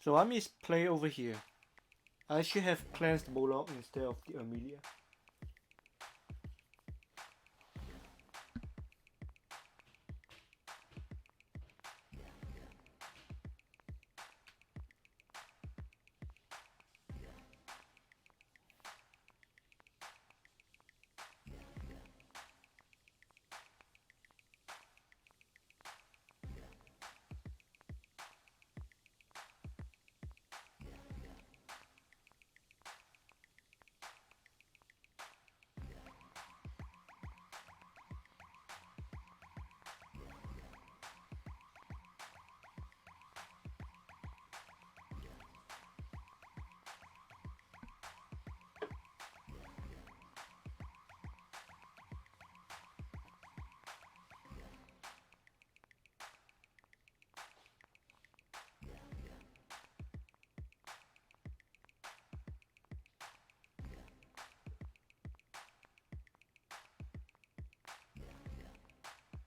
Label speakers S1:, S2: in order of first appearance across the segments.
S1: So I misplay over here. I should have cleansed Moloch instead of the Amelia.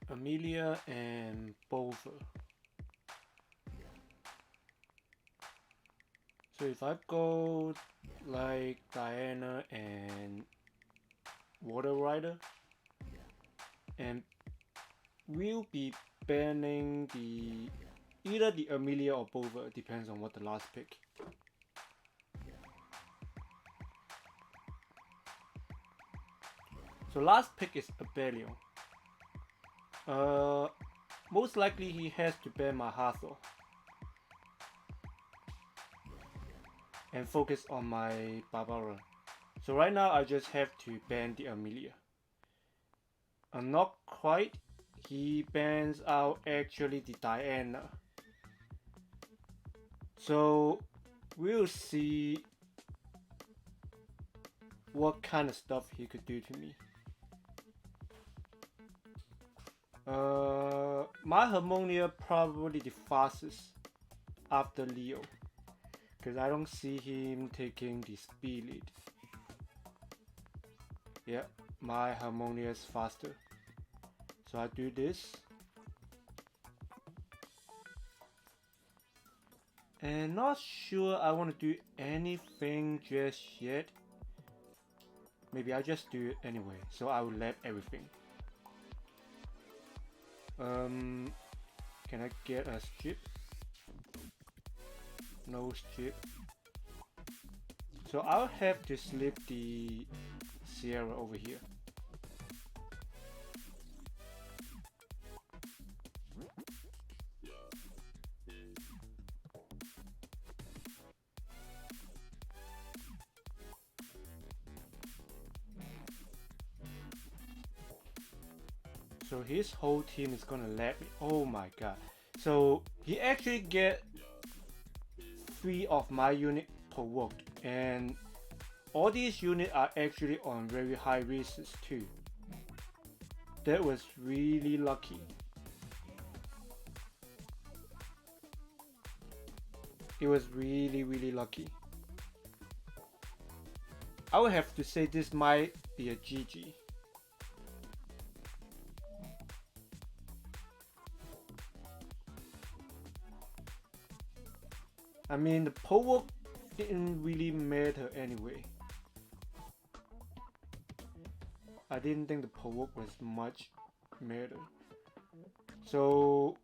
S1: Amelia and Bover. So if I go like Diana and Water Rider, and we'll be banning either the Amelia or Bover, depends on what the last pick. So last pick is Abelio. Most likely he has to ban my Hathor and focus on my Barbara. So right now I just have to ban the Amelia. Not quite. He bans out actually the Diana. So we'll see what kind of stuff he could do to me. My Harmonia probably the fastest after Leo, because I don't see him taking the speed lead. Yeah, my Harmonia is faster. So I do this. And not sure I want to do anything just yet. Maybe I just do it anyway. So I will let everything. Can I get a strip? No strip. So I'll have to slip the Sierra over here. So his whole team is gonna let me. Oh my god. So he actually get 3 of my unit provoked, and all these units are actually on very high resist too. That was really lucky. It was really lucky. I would have to say this might be a GG. I mean, the provoke didn't really matter anyway. I didn't think the provoke was much matter. So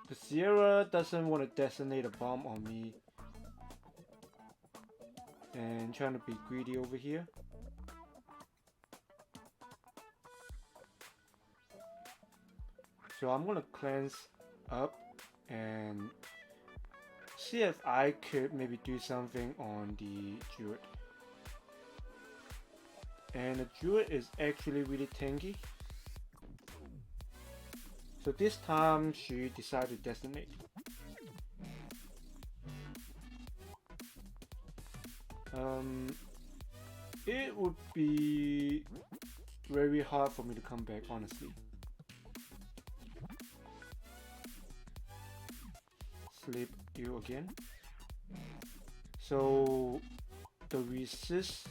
S1: the Sierra doesn't want to detonate a bomb on me, and trying to be greedy over here. So I'm gonna cleanse up and see if I could maybe do something on the Druid. And the Druid is actually really tanky. So this time she decided to detonate. It would be very hard for me to come back, honestly. Sleep you again. So the resist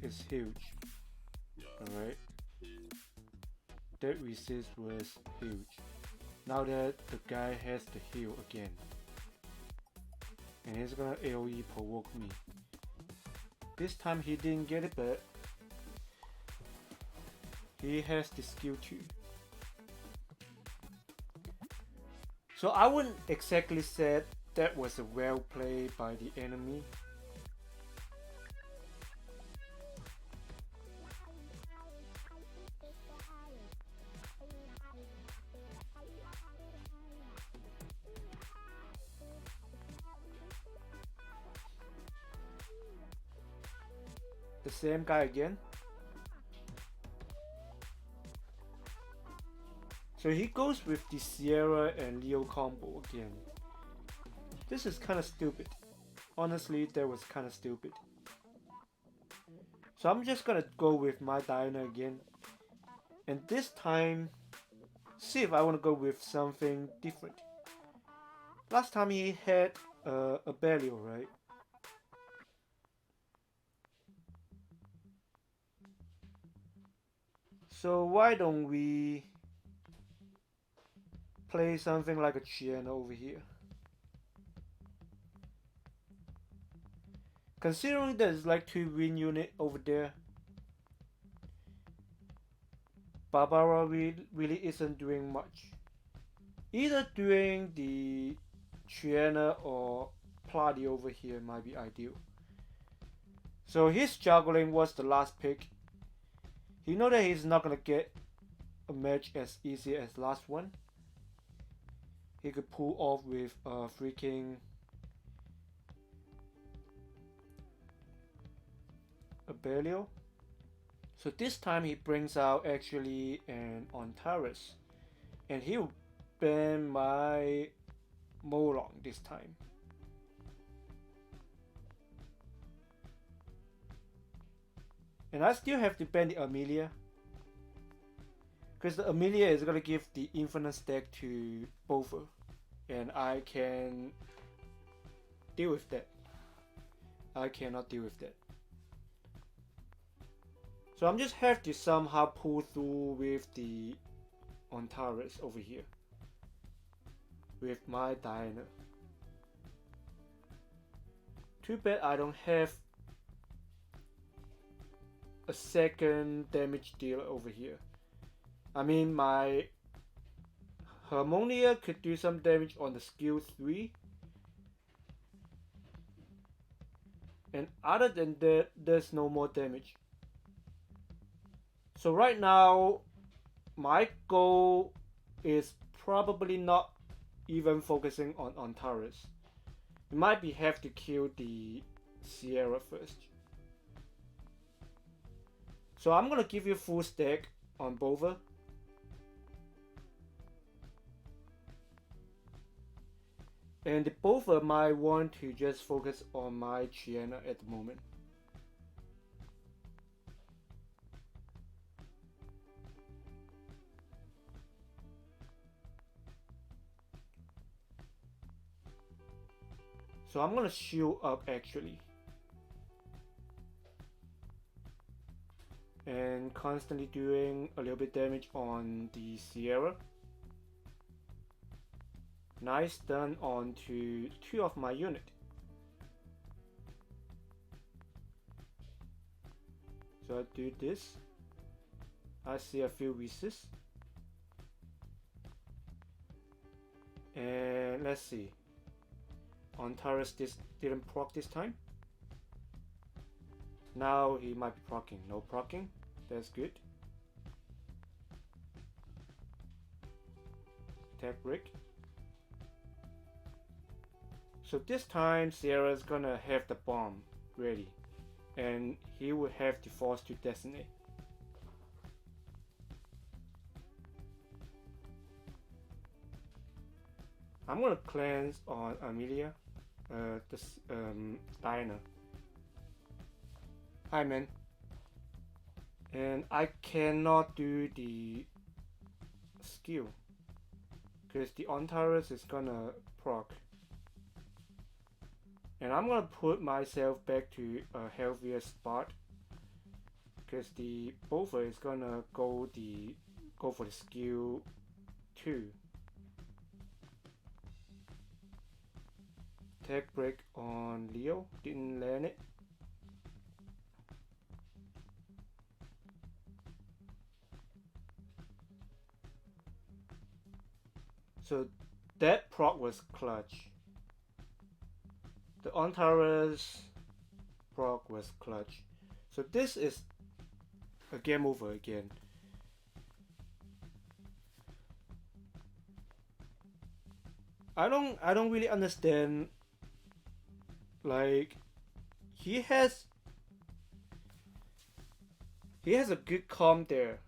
S1: is huge. Alright. That resist was huge. Now that the guy has the heal again. And he's gonna AoE provoke me. This time he didn't get it, but he has the skill too. So I wouldn't exactly say that was a well play by the enemy. The same guy again. So he goes with the Sierra and Leo combo again. This is kind of stupid. Honestly, that was kind of stupid. So I'm just gonna go with my Diana again. And this time, see if I want to go with something different. Last time he had a Belial, right? So why don't we play something like a Chien over here? Considering there's like 2 win unit over there, Barbara really isn't doing much. Either doing the Triana or Pladi over here might be ideal. So his juggling was the last pick. He know that he's not gonna get a match as easy as last one. He could pull off with a freaking Abelio. So this time he brings out actually an Antares, and he'll ban my Molong this time. And I still have to ban the Amelia, because the Amelia is gonna give the infinite stack to Bover, and I can deal with that. I cannot deal with that. So I'm just have to somehow pull through with the Antares over here with my Diana. Too bad I don't have a second damage dealer over here. I mean, my Harmonia could do some damage on the skill 3. And other than that, there's no more damage. So right now, my goal is probably not even focusing on Antares. You might be have to kill the Sierra first. So I'm gonna give you full stack on Bover. And the Bover might want to just focus on my Chiana at the moment. So I'm gonna shield up actually. And constantly doing a little bit damage on the Sierra. Nice stun onto 2 of my unit. So I do this. I see a few resists. And let's see. Antares didn't proc this time. Now he might be proccing. No proccing. That's good. Attack break. So this time Sierra's gonna have the bomb ready. And he will have to force to Destiny. I'm gonna cleanse on Amelia. This Diana. Hi man. And I cannot do the skill because the Antares is gonna proc. And I'm gonna put myself back to a healthier spot because the Bover is gonna go for the skill 2. Attack break on Leo, didn't land it. So that proc was clutch. The Antares proc was clutch. So this is a game over again. I don't really understand. Like he has a good comp there.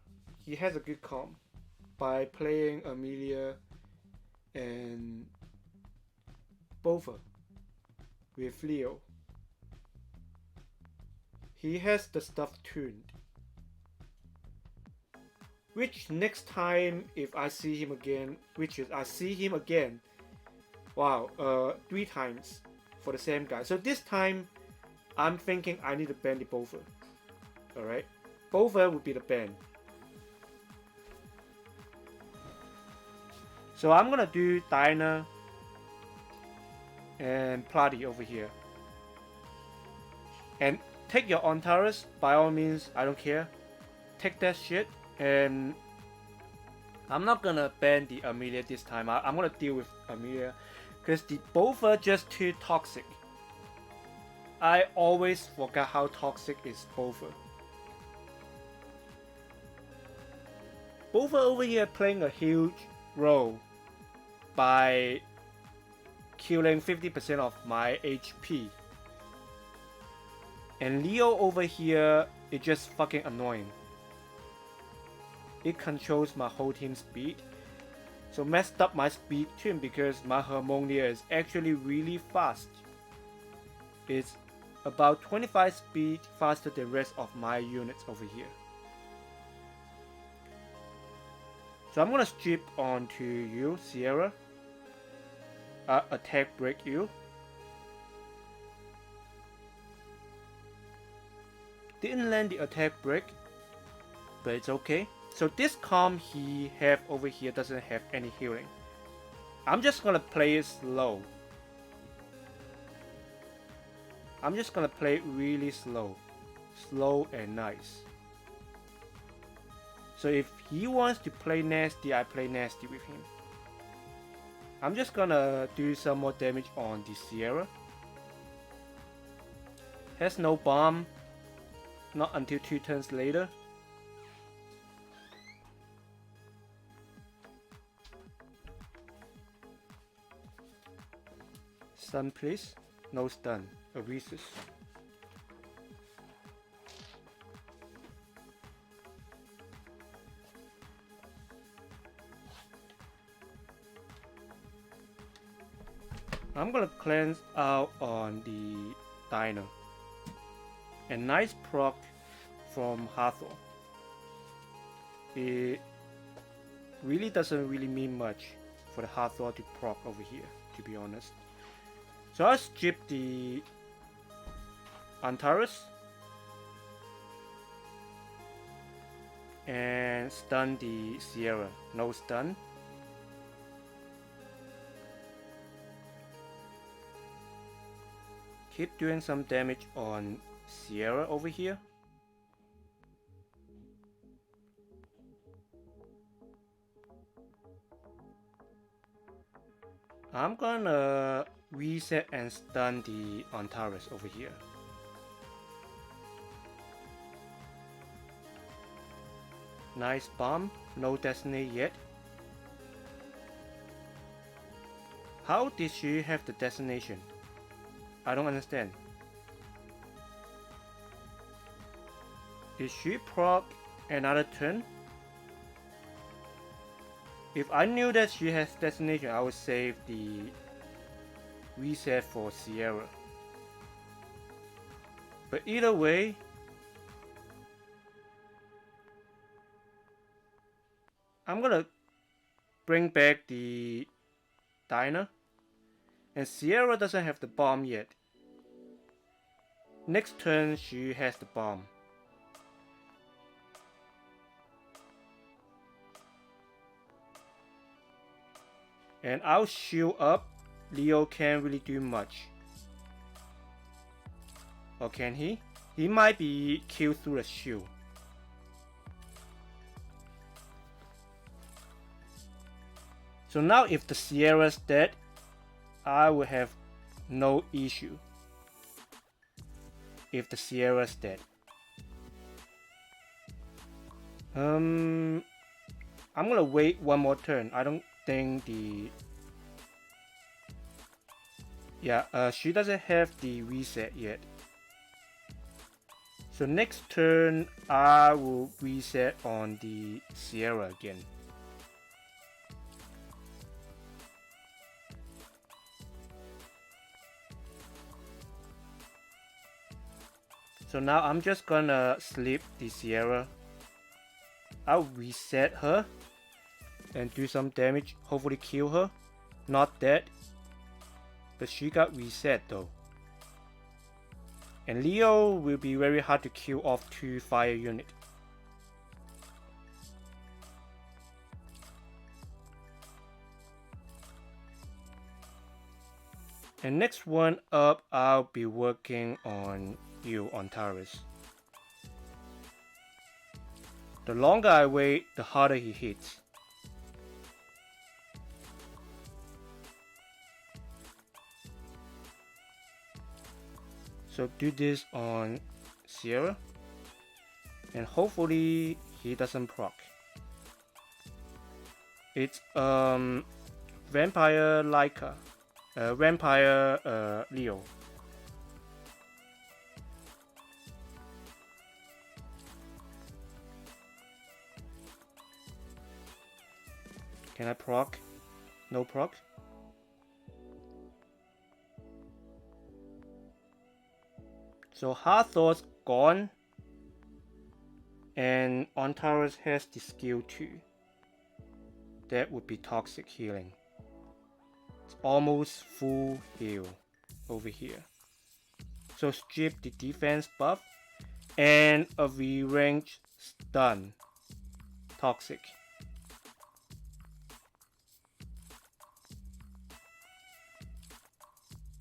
S1: He has a good comp by playing Amelia and Bova with Leo. He has the stuff tuned. Which next time if I see him again, which is I see him again, wow, 3 times for the same guy. So this time I'm thinking I need to ban the Bova. Alright? Bova would be the ban. So I'm gonna do Dinah and Plati over here. And take your Antares, by all means, I don't care. Take that shit, and I'm not gonna ban the Amelia this time. I'm gonna deal with Amelia, because the both are just too toxic. I always forget how toxic is Bova. Bova over here playing a huge role by killing 50% of my HP. And Leo over here is just fucking annoying. It controls my whole team speed. So messed up my speed too because my Harmonia is actually really fast. It's about 25 speed faster than the rest of my units over here. So I'm gonna strip onto you, Sierra. Attack break you. Didn't land the attack break, but it's okay. So this comp he have over here doesn't have any healing. I'm just gonna play it slow. I'm just gonna play it really slow. Slow and nice. So if he wants to play nasty, I play nasty with him. I'm just gonna do some more damage on the Sierra. Has no bomb. Not until 2 turns later. Stun please. No stun. Aresus. I'm gonna cleanse out on the Dino. A nice proc from Hathor. It really doesn't really mean much for the Hathor to proc over here, to be honest. So I strip the Antares and stun the Sierra. No stun. Keep doing some damage on Sierra over here. I'm gonna reset and stun the Antares over here. Nice bomb, no destiny yet. How did she have the destination? I don't understand. Did she proc another turn? If I knew that she has destination, I would save the reset for Sierra. But either way, I'm gonna bring back the Diner. And Sierra doesn't have the bomb yet. Next turn she has the bomb. And I'll shield up Leo can't really do much. Or can he? He might be killed through a shield. So now if the Sierra's dead, I will have no issue. If the Sierra's dead. I'm gonna wait one more turn. I don't think the... Yeah, she doesn't have the reset yet. So next turn, I will reset on the Sierra again. So now I'm just gonna sleep the Sierra. I'll reset her and do some damage, hopefully kill her. Not dead, but she got reset though. And Leo will be very hard to kill off 2 fire units. And next one up, I'll be working on you, Antares. The longer I wait, the harder he hits. So do this on Sierra. And hopefully he doesn't proc. It's Vampire Laika. Vampire Leo. Can I proc? No proc? So Hathor's gone. And Antares has the skill 2. That would be toxic healing. It's almost full heal over here. So strip the defense buff and a V-range stun. Toxic.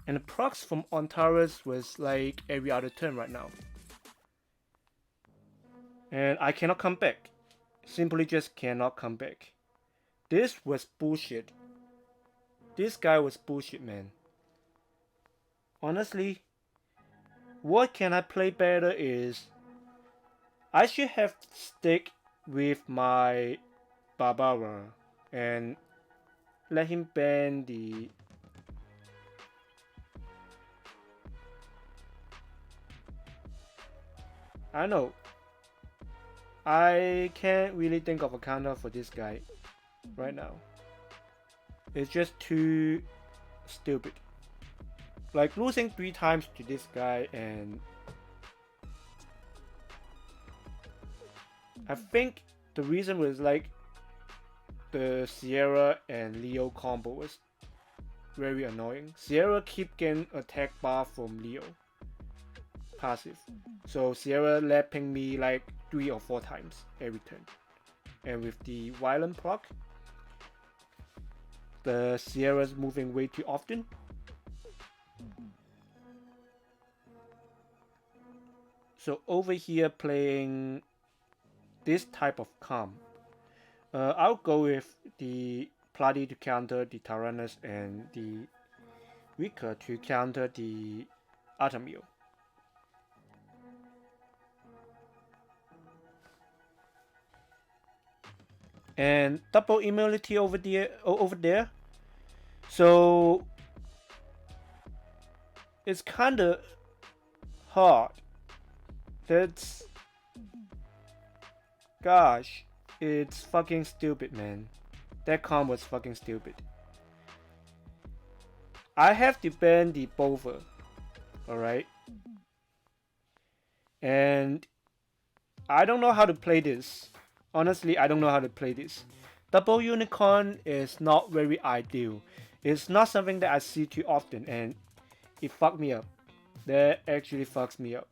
S1: And the procs from Antares was like every other turn right now. And I cannot come back. Simply just cannot come back. This was bullshit. This guy was bullshit, man. Honestly, what can I play better is I should have stick with my Barbara and let him ban the... I know. I can't really think of a counter for this guy right now. It's just too stupid. Like losing 3 times to this guy, and I think the reason was like the Sierra and Leo combo was very annoying. Sierra keep getting attack bar from Leo passive, so Sierra lapping me like 3 or 4 times every turn. And with the violent proc, the Sierra's moving way too often. So over here playing this type of calm, I'll go with the Platy to counter the Tyrannus and the Rika to counter the Atamil. And double immunity over there. So it's kinda hard. That's... Gosh, it's fucking stupid, man. That comp was fucking stupid. I have to ban the Bover. Alright? And I don't know how to play this. Honestly, I don't know how to play this. Double Unicorn is not very ideal. It's not something that I see too often, and it fucked me up. That actually fucks me up.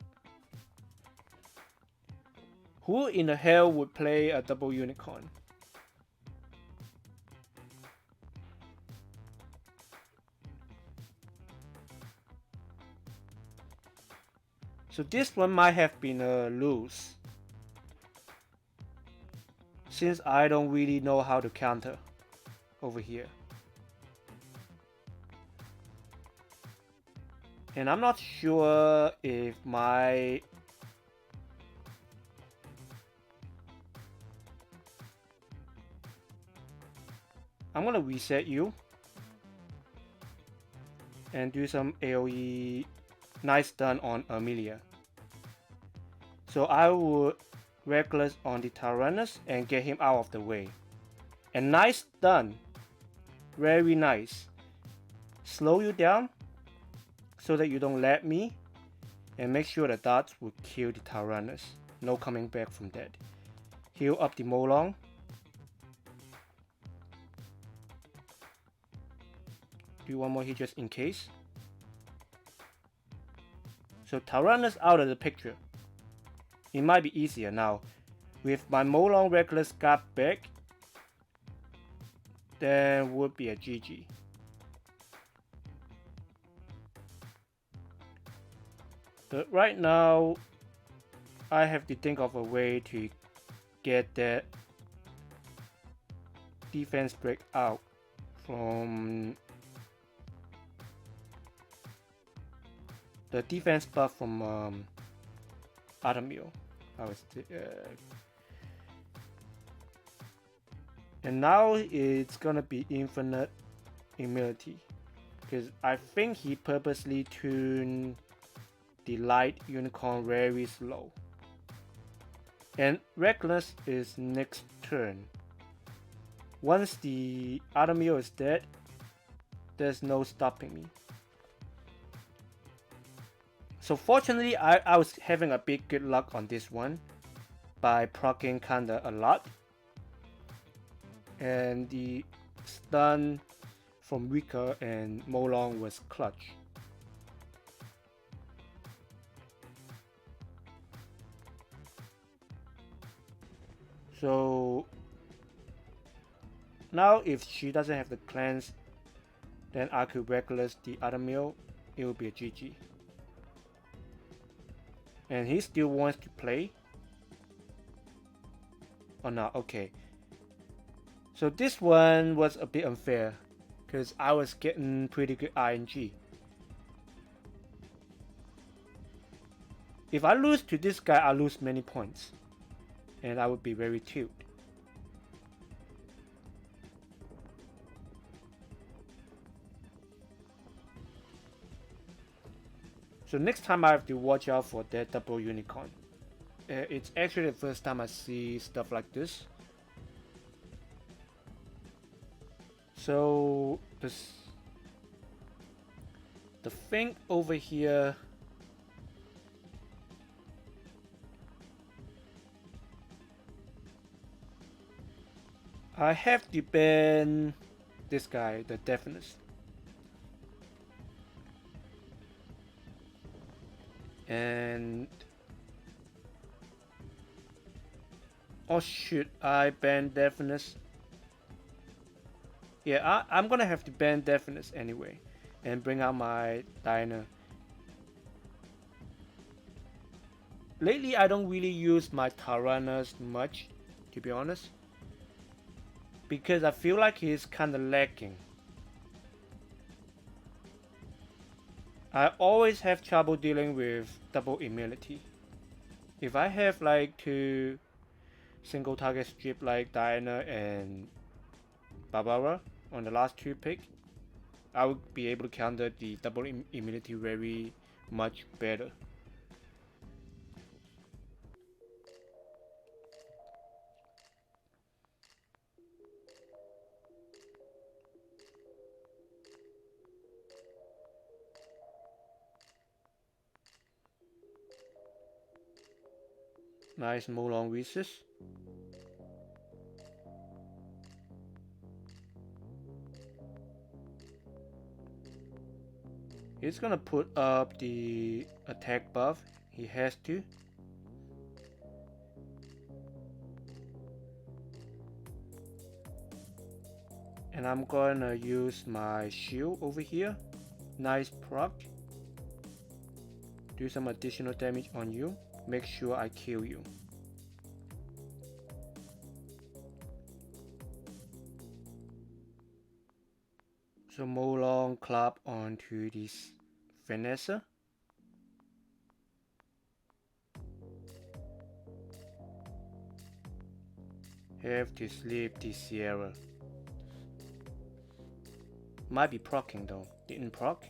S1: Who in the hell would play a double unicorn? So this one might have been a lose, since I don't really know how to counter over here. And I'm not sure if my I'm gonna reset you and do some AoE. Nice done on Amelia. So I would reckless on the Tyrannus and get him out of the way. And nice done. Very nice. Slow you down so that you don't let me, and make sure the dots will kill the Tyrannus. No coming back from that. Heal up the Molong. Do one more hit just in case. So Tyrannus out of the picture. It might be easier now. With my Molong Reckless got back, then would be a GG. But right now, I have to think of a way to get that defense break out from the defense buff from Adamil. And now it's gonna be infinite immunity, because I think he purposely tuned the light unicorn very slow. And reckless is next turn. Once the Adamil is dead, there's no stopping me. So fortunately, I was having a big good luck on this one by proccing kinda a lot. And the stun from Rika and Molong was clutch. So now if she doesn't have the cleanse, then I could reckless the other meal, it will be a GG. And he still wants to play. Oh no, okay. So this one was a bit unfair, because I was getting pretty good ING. If I lose to this guy, I lose many points. And I would be very tilted. So next time I have to watch out for that double unicorn. It's actually the first time I see stuff like this. So the thing over here, I have to ban this guy, the Deafness. And or should I ban Deafness? Yeah, I'm gonna have to ban Deafness anyway, and bring out my Diner. Lately, I don't really use my Tyrannus much, to be honest, because I feel like he's kinda lacking. I always have trouble dealing with double immunity. If I have like two single target strip like Diana and Barbara on the last two pick, I would be able to counter the double immunity very much better. Nice Molong Recess. He's gonna put up the attack buff. He has to. And I'm gonna use my shield over here. Nice proc. do some additional damage on you. Make sure I kill you. So Molong club onto this Vanessa. Have to sleep this Sierra. Might be proccing though. Didn't proc.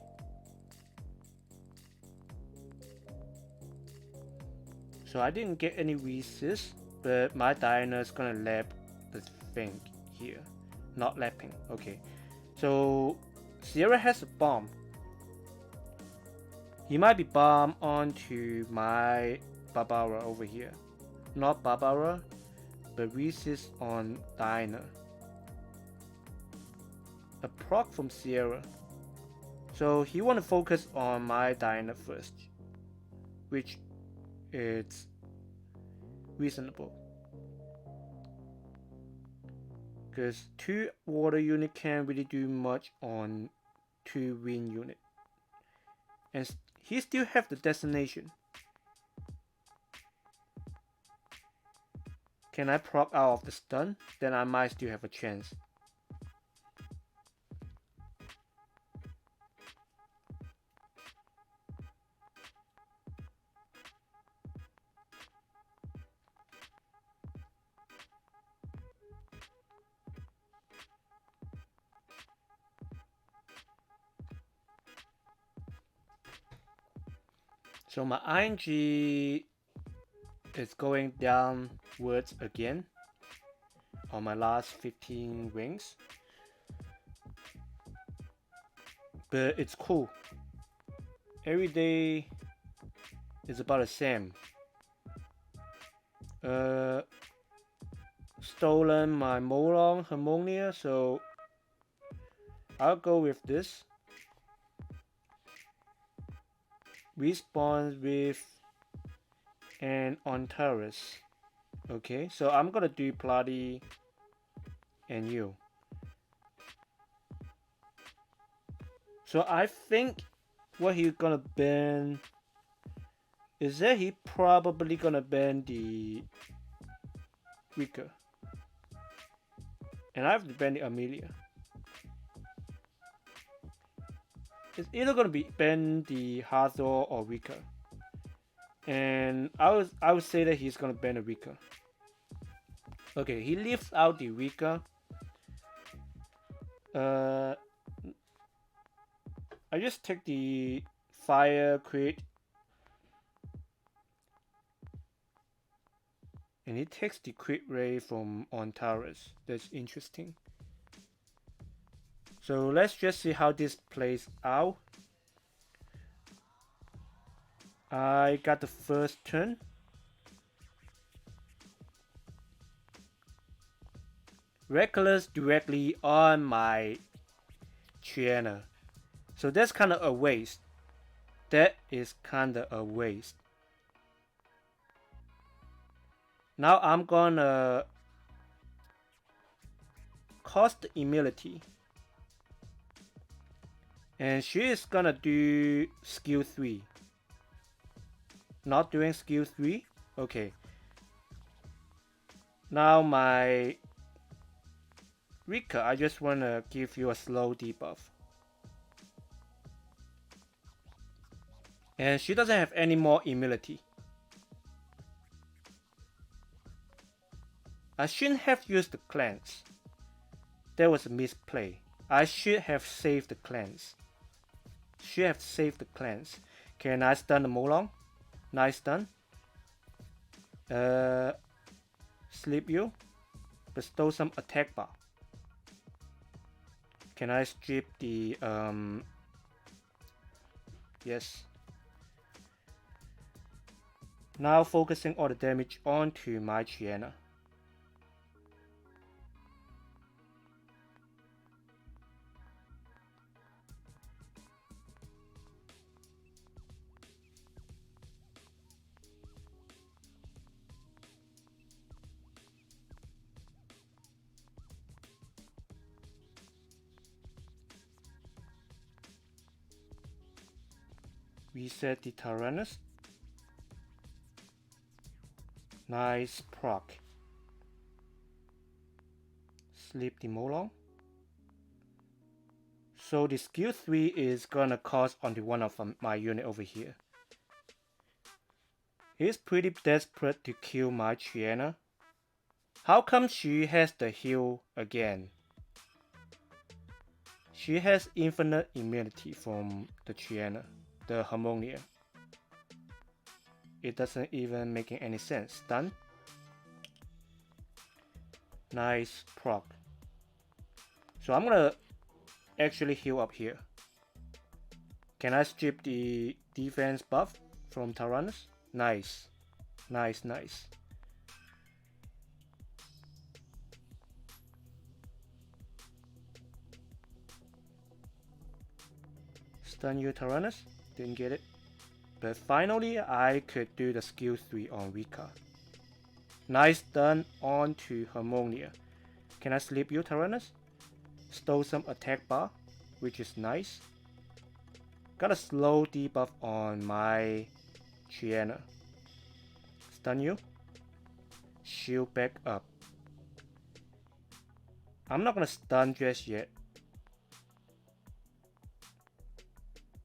S1: So I didn't get any resist, but my Diana's gonna lap the thing here. Not lapping. Okay. So Sierra has a bomb. He might be bomb onto my Barbara over here. Not Barbara, but resist on Diana. A proc from Sierra. So he want to focus on my Diana first, which is reasonable. Because 2 water unit can't really do much on 2 wind unit. And he still have the destination. Can I proc out of the stun? Then I might still have a chance. So my ING is going downwards again on my last 15 wings. But it's cool. Every day is about the same. Stolen my Molong Harmonia, so I'll go with this. Respawn with an Ontaris. Okay, so I'm gonna do Bloody and you. So I think what he's gonna ban is that he probably gonna ban the Rika. And I have to ban the Amelia. It's either gonna be ban the Hathor or Rika. And I would say that he's gonna ban the Rika. Okay, he leaves out the Rika. I just take the fire crit. And he takes the crit ray from Ontaris. That's interesting. So let's just see how this plays out. I got the first turn. Reckless directly on my Chiana. So that's kind of a waste. That is kind of a waste. Now I'm gonna cost immunity. And she is gonna do skill 3. Not doing skill 3? Okay. Now my Rika, I just wanna give you a slow debuff. And she doesn't have any more immunity. I shouldn't have used the cleanse. That was a misplay. I should have saved the cleanse. Should have saved the cleanse. Can I stun the Molong? Nice stun. Sleep you. Bestow some attack bar. Can I strip the yes. Now focusing all the damage onto my Chiana. Reset the Tyrannus. Nice proc. Sleep the Molong. So the skill 3 is gonna cost only one of my unit over here. He's pretty desperate to kill my Triana. How come she has the heal again? She has infinite immunity from the Triana, the Harmonia. It doesn't even make any sense. Stun. Nice proc. So I'm gonna actually heal up here. Can I strip the defense buff from Tyrannus? Nice. Nice, nice. Stun you, Tyrannus. Didn't get it. But finally, I could do the skill 3 on Rika. Nice stun onto Harmonia. Can I sleep you, Tyrannus? Stole some attack bar, which is nice. Got a slow debuff on my Triana. Stun you. Shield back up. I'm not gonna stun just yet.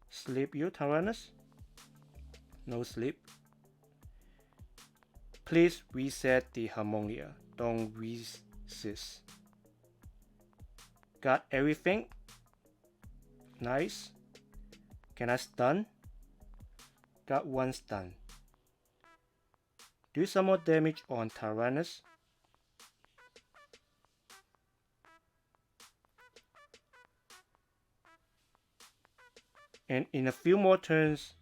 S1: Sleep you, Tyrannus. No sleep. Please reset the Harmonia. Don't resist. Got everything. Nice. Can I stun? Got one stun. Do some more damage on Tyrannus. And in a few more turns,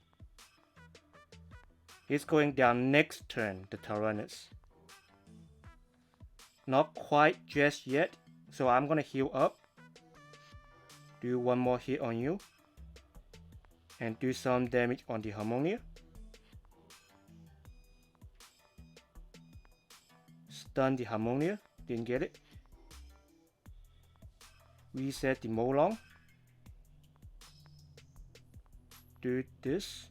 S1: he's going down next turn, the Tyrannus. Not quite just yet, so I'm gonna heal up. Do one more hit on you. And do some damage on the Harmonia. Stun the Harmonia, didn't get it. Reset the Molong. Do this.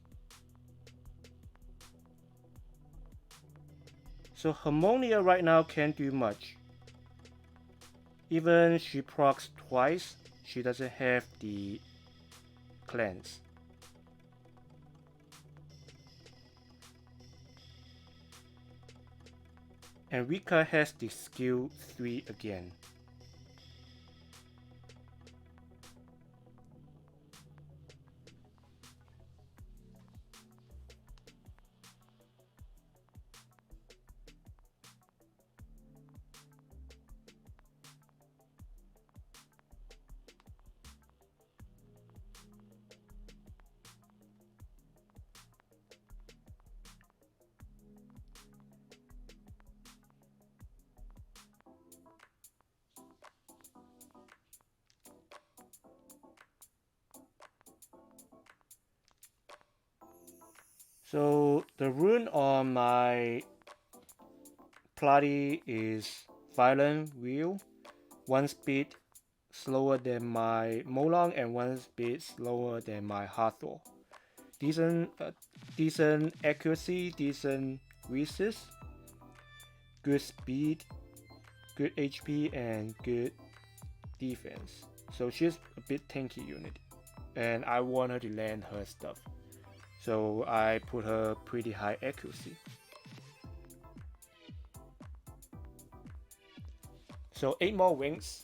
S1: So Harmonia right now can't do much. Even she procs twice, she doesn't have the cleanse. And Rika has the skill 3 again. So the rune on my Platy is Violent Wheel, 1 speed slower than my Molong and 1 speed slower than my Hathor. Decent accuracy, decent resist, good speed, good HP, and good defense. So she's a bit tanky unit, and I want her to land her stuff. So I put her pretty high accuracy. So 8 more wings.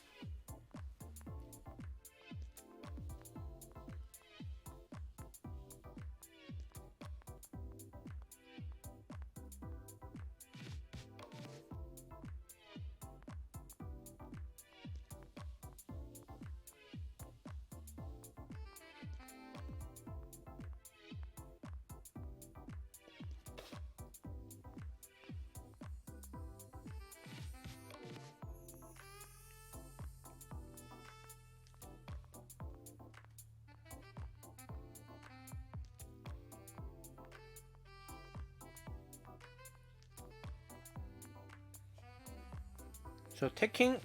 S1: So taking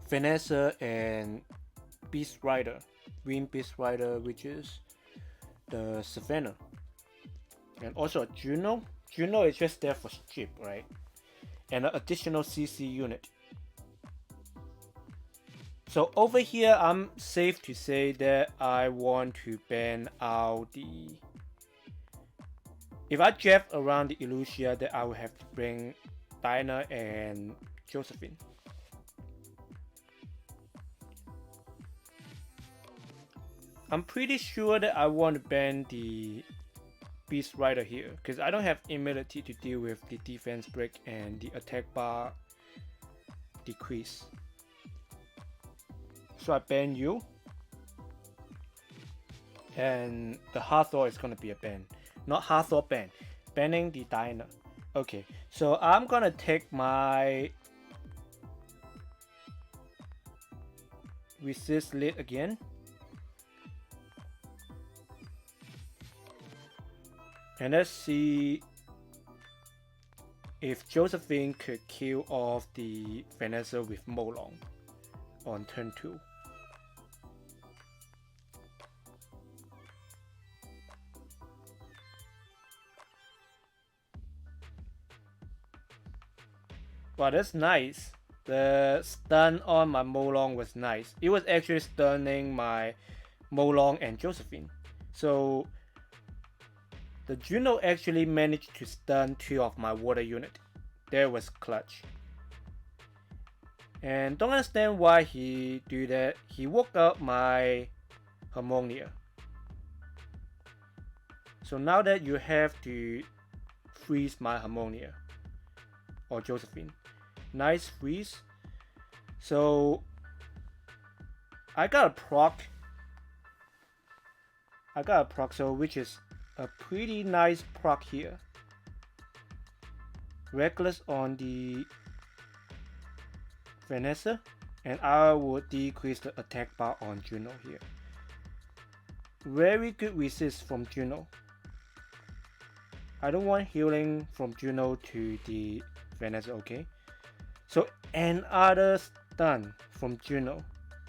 S1: Vanessa and Beast Rider, Green Beast Rider, which is the Savannah. And also a Juno. Juno is just there for strip, right? And an additional CC unit. So over here, I'm safe to say that I want to ban out the... If I draft around the Illusia, then I will have to bring Dinah and Josephine. I'm pretty sure that I want to ban the Beast Rider here, because I don't have ability to deal with the defense break and the attack bar decrease. So I ban you. And the Hathor is gonna be a ban. Not Hathor ban. Banning the Dinah. Okay, so I'm gonna take my resist lit again. And let's see if Josephine could kill off the Vanessa with Molong on turn 2. Wow, that's nice. The stun on my Molong was nice. It was actually stunning my Molong and Josephine. So the Juno actually managed to stun 2 of my water unit. That was clutch. And don't understand why he do that. He woke up my Harmonia. So now that you have to freeze my Harmonia or Josephine. Nice freeze. So I got a proc. So which is a pretty nice proc here. Reckless on the Vanessa, and I would decrease the attack bar on Juno here. Very good resist from Juno. I don't want healing from Juno to the Vanessa, okay? So another stun from Juno.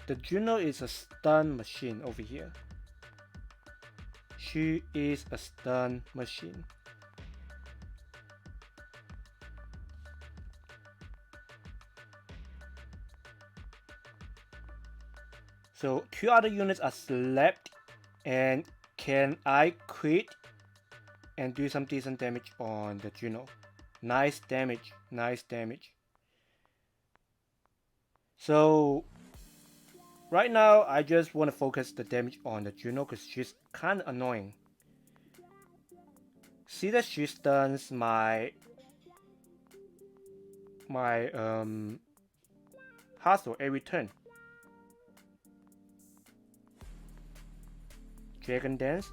S1: The Juno is a stun machine over here. She is a stun machine. So 2 other units are slapped, and can I crit and do some decent damage on the Juno? Nice damage, nice damage. So right now I just want to focus the damage on the Juno because she's kind of annoying. See that she stuns my Hathor every turn. Dragon Dance.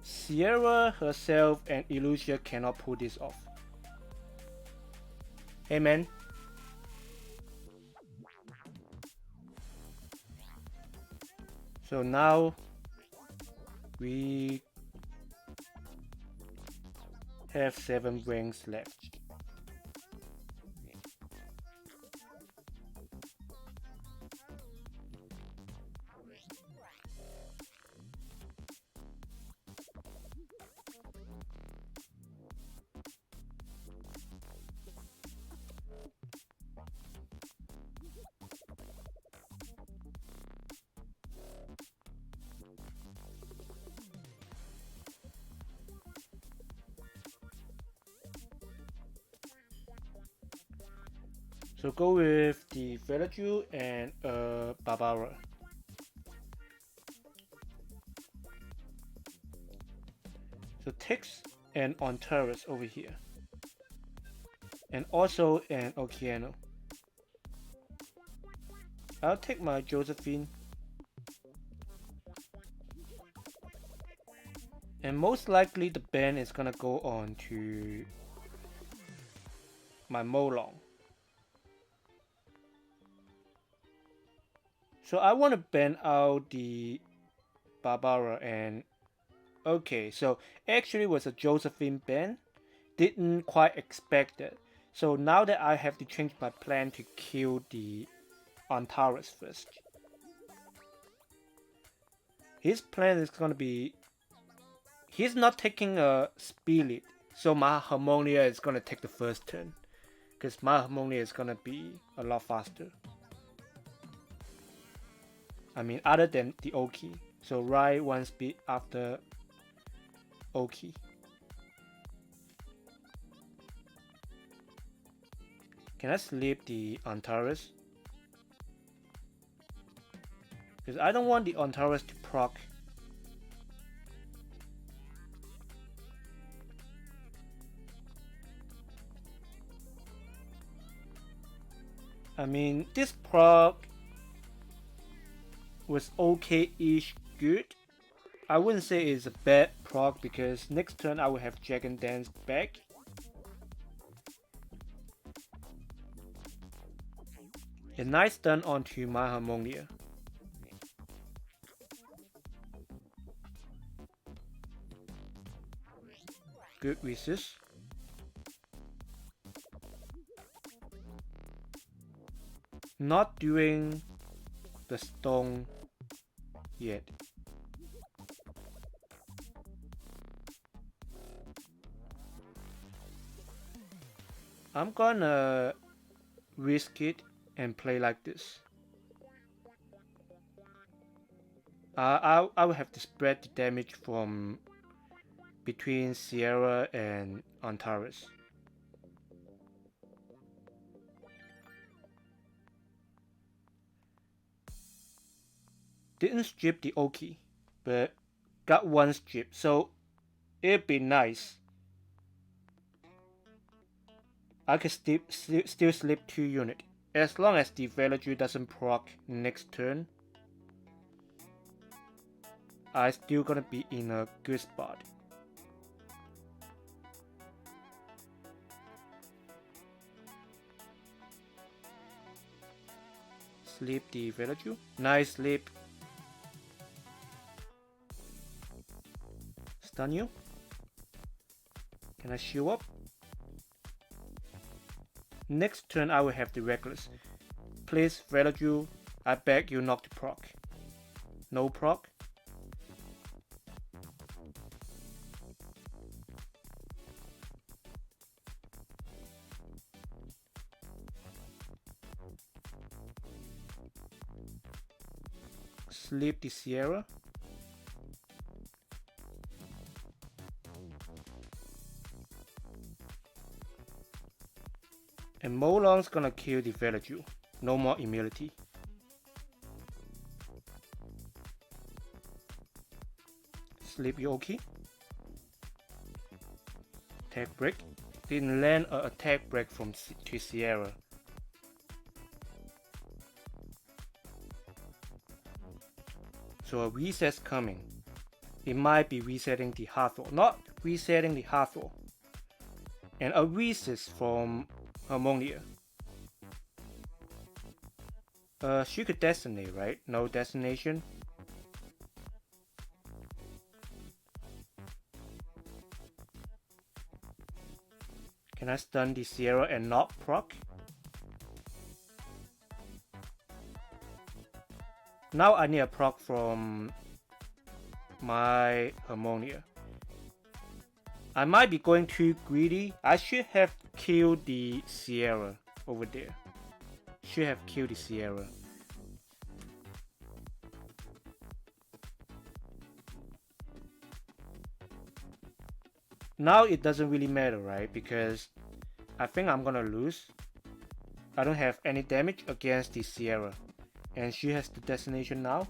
S1: Sierra herself and Illusia cannot pull this off. Hey man. So now we have 7 rings left. So go with the Velaju and Barbara. So Tix and Ontaris over here. And also an Okeano. I'll take my Josephine. And most likely the ban is gonna go on to my Molong. So I want to ban out the Barbara and... Okay, so actually was a Josephine ban. Didn't quite expect it. So now that I have to change my plan to kill the Antares first. His plan is gonna be, he's not taking a speed lead, so my Harmonia is gonna take the first turn, because my Harmonia is gonna be a lot faster. I mean, other than the Oki, so ride one speed after Oki. Can I sleep the Antares? Because I don't want the Antares to proc. I mean, this proc was okay-ish good. I wouldn't say it's a bad proc because next turn I will have Dragon Dance back. A nice stun onto my Harmonia. Good resist. Not doing the stone yet. I'm gonna risk it and play like this. I will have to spread the damage from between Sierra and Antares. Didn't strip the Oki, but got one strip, so it'd be nice. I can still slip 2 units. As long as the Villager doesn't proc next turn, I still gonna be in a good spot. Sleep the Villager. Nice sleep. Stun you. Can I shield up? Next turn I will have the Reckless. Please, Villager, I beg you not to proc. No proc. Sleep the Sierra. And Molong's gonna kill the Villager. No more immunity. Sleep Yoki. Attack break. Didn't land an attack break from to Sierra. So a reset's coming. It might be resetting the Hathor. Not resetting the Hathor. And a reset from Harmonia. She could Destinate, right? No destination. Can I stun the Sierra and not proc? Now I need a proc from my Harmonia. I might be going too greedy. I should have killed the Sierra over there. Should have killed the Sierra. Now it doesn't really matter, right? Because I think I'm gonna lose. I don't have any damage against the Sierra. And she has the destination now.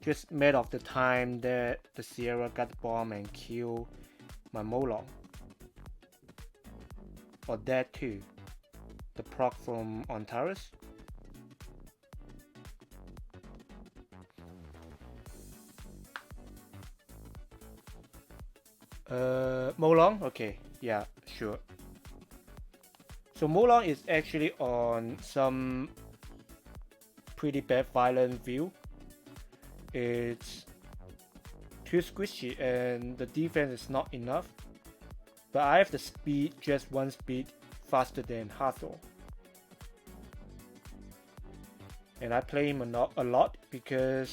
S1: Just made of the time that the Sierra got the bomb and killed my Molong. Or that too. The proc from Antares. Molong? Okay, yeah, sure. So Molong is actually on some pretty bad violent view. It's too squishy and the defense is not enough. But I have the speed, just one speed faster than Hathor. and I play him a lot because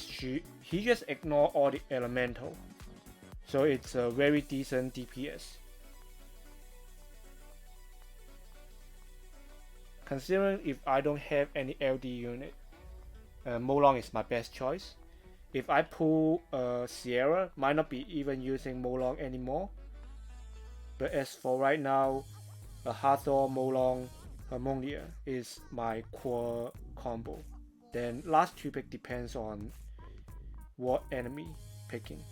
S1: he just ignore all the elemental, so it's a very decent DPS. Considering if I don't have any LD unit, Molong is my best choice. If I pull Sierra, might not be even using Molong anymore. But as for right now, Hathor, Molong, Harmonia is my core combo. Then last two pick depends on what enemy picking.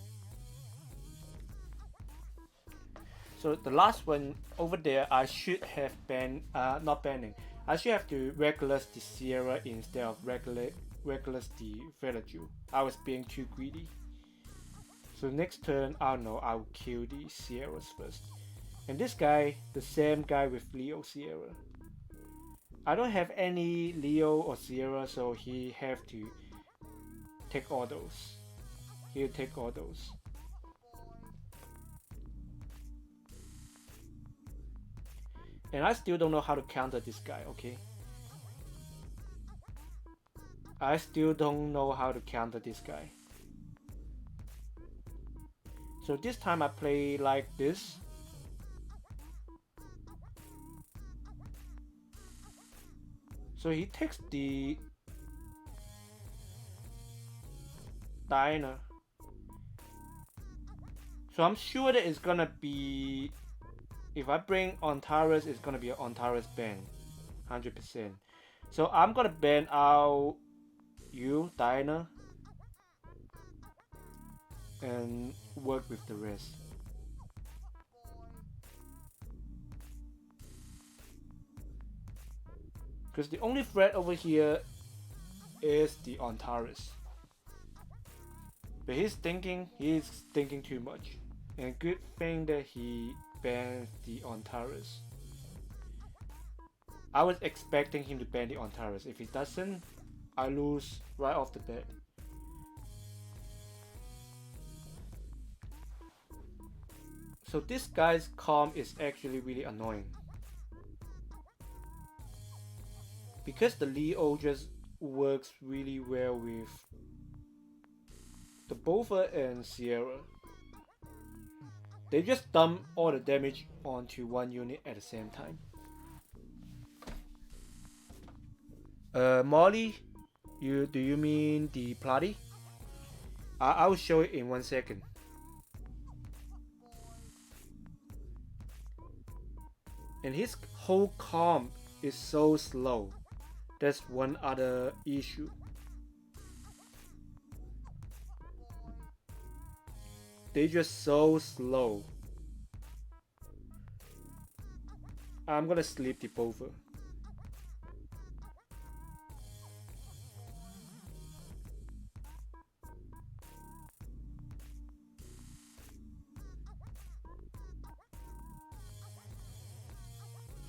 S1: So the last one over there, I should have not banning. I should have to regulus the Sierra instead of regulus the Villager. I was being too greedy. So next turn, I don't know, I'll kill the Sierras first. And this guy, the same guy with Leo Sierra. I don't have any Leo or Sierra, so he have to take all those. He'll take all those. And I still don't know how to counter this guy, okay? I still don't know how to counter this guy. So this time I play like this. So he takes the Diner. So I'm sure that it's gonna be, if I bring Ontaris, it's gonna be an Ontaris ban, 100%. So I'm gonna ban out you, Diner, and work with the rest. Because the only threat over here is the Ontaris. But he's thinking too much. And good thing that he bans the Ontaris. I was expecting him to ban the Ontaris. If he doesn't, I lose right off the bat. So this guy's calm is actually really annoying. Because the Leo just works really well with the Bofa and Sierra. They just dump all the damage onto one unit at the same time. Molly, do you mean the Platy? I'll show it in 1 second. And his whole comp is so slow. That's one other issue. They're just so slow. I'm gonna sleep the Bofa.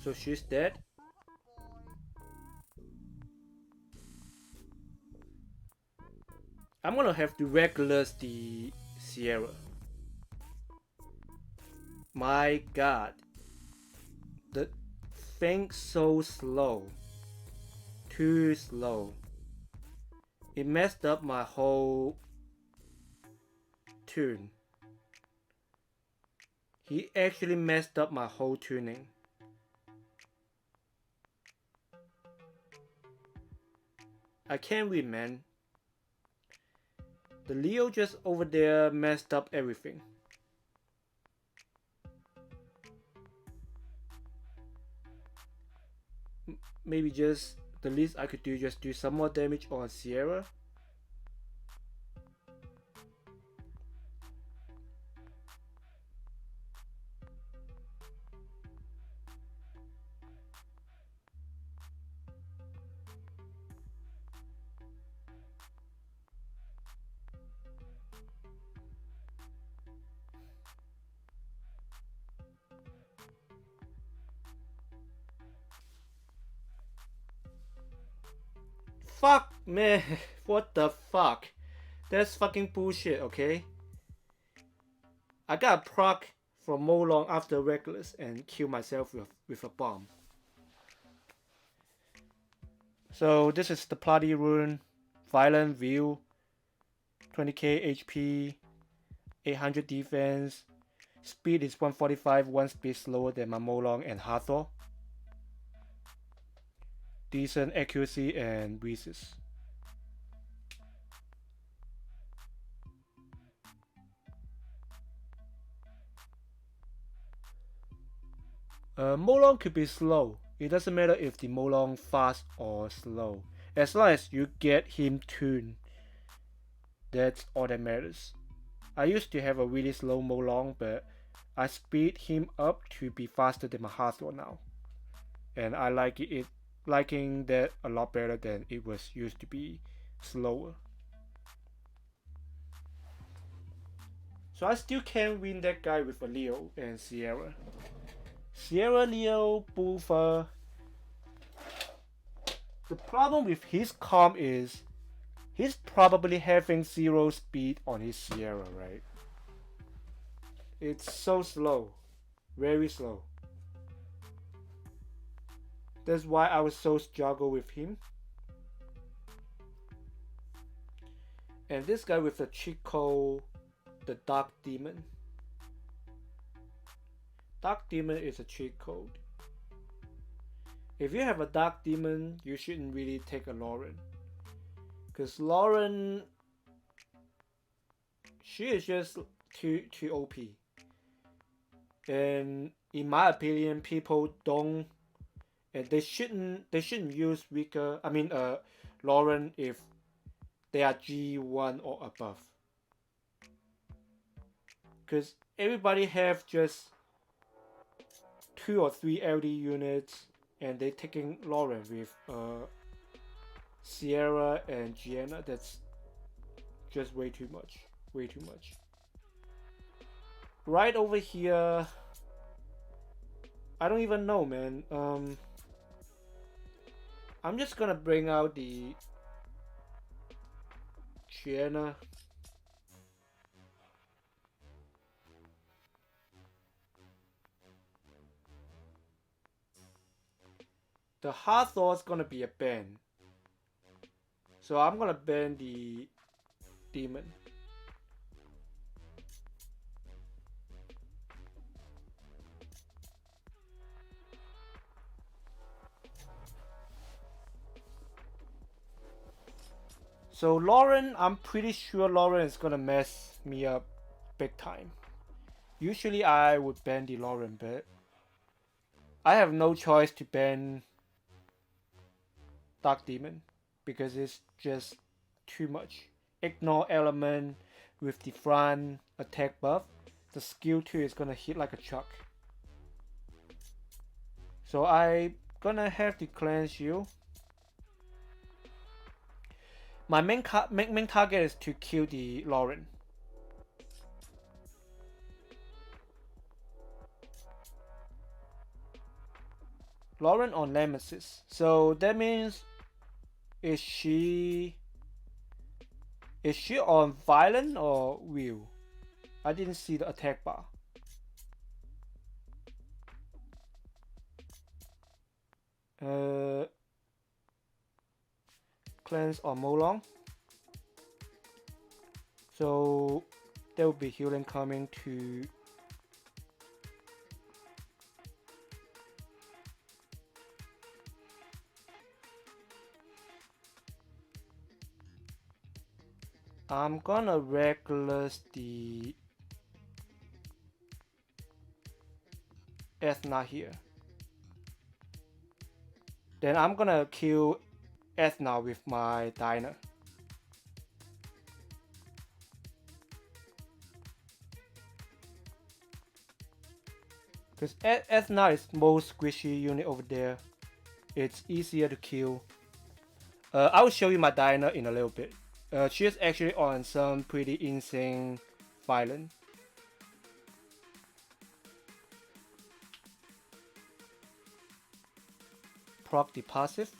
S1: So she's dead. I'm gonna have to regulus the Sierra. My god. The thing so slow. Too slow. It messed up my whole tune. He actually messed up my whole tuning. I can't win, man. The Leo just over there messed up everything. Maybe just the least I could do, just do some more damage on Sierra. Fuck, man. What the fuck? That's fucking bullshit, okay? I got a proc from Molong after Reckless and kill myself with a bomb. So this is the Bloody Rune, Violent View, 20k HP, 800 defense, speed is 145, one speed slower than my Molong and Hathor. Decent accuracy and resist. Molong could be slow. It doesn't matter if the Molong fast or slow. As long as you get him tuned, that's all that matters. I used to have a really slow Molong, but I speed him up to be faster than my Hathor now. And I liking that a lot better than it was used to be slower. So I still can't win that guy with a Leo and Sierra. Sierra, Leo, Buffer. The problem with his comp is he's probably having 0 speed on his Sierra, right? It's so slow. Very slow. That's why I was so struggle with him. And this guy with the cheat code, the Dark Demon. Dark Demon is a cheat code. If you have a Dark Demon, you shouldn't really take a Lauren. Because Lauren, she is just too OP. And in my opinion, people don't, and they shouldn't use weaker, Lauren if they are G1 or above. Because everybody have just 2 or 3 LD units and they taking Lauren with Sierra and Gianna. That's just way too much. Way too much. Right over here, I don't even know, man. I'm just gonna bring out the Gianna. The Hathor is gonna be a ban. So I'm gonna ban the demon. So Lauren, I'm pretty sure Lauren is gonna mess me up big time. Usually I would ban the Lauren, but I have no choice to ban Dark Demon because it's just too much. Ignore element with the front attack buff. The skill 2 is gonna hit like a truck. So I gonna have to cleanse you. My main target is to kill the Lauren. Lauren on Nemesis. So that means is she on violent or will? I didn't see the attack bar. Cleanse on Molong. So there will be healing coming to I'm gonna reckless the Ethna here. Then I'm gonna kill Ethna with my Diner. Because Ethna is most squishy unit over there. It's easier to kill. I will show you my Diner in a little bit. She is actually on some pretty insane violence. Proc the passive.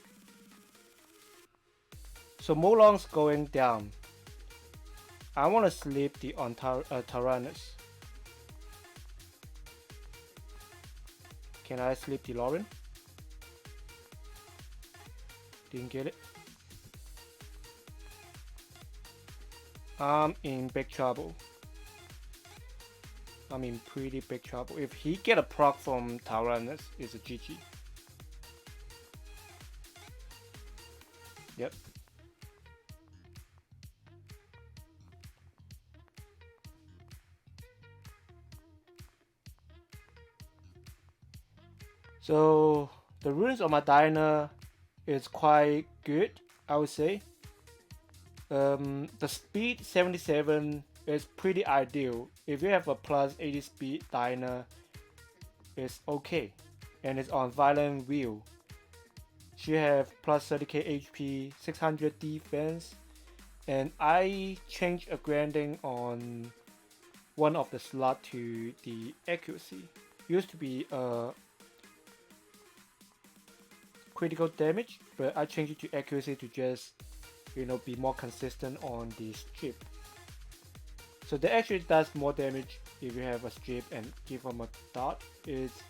S1: So Molong's going down. I want to sleep the on Tyrannus. Can I sleep the Lauren? Didn't get it. I'm in big trouble. I'm in pretty big trouble. If he get a proc from Tyrannus, it's a GG. Yep. So the runes on my diner is quite good, I would say. The speed 77 is pretty ideal. If you have a plus 80 speed diner, it's okay. And it's on violent wheel. She have plus 30k HP, 600 defense, and I changed a grading on one of the slot to the accuracy. Used to be critical damage, but I changed it to accuracy to just, you know, be more consistent on the strip. So that actually does more damage if you have a strip and give them a dot. It's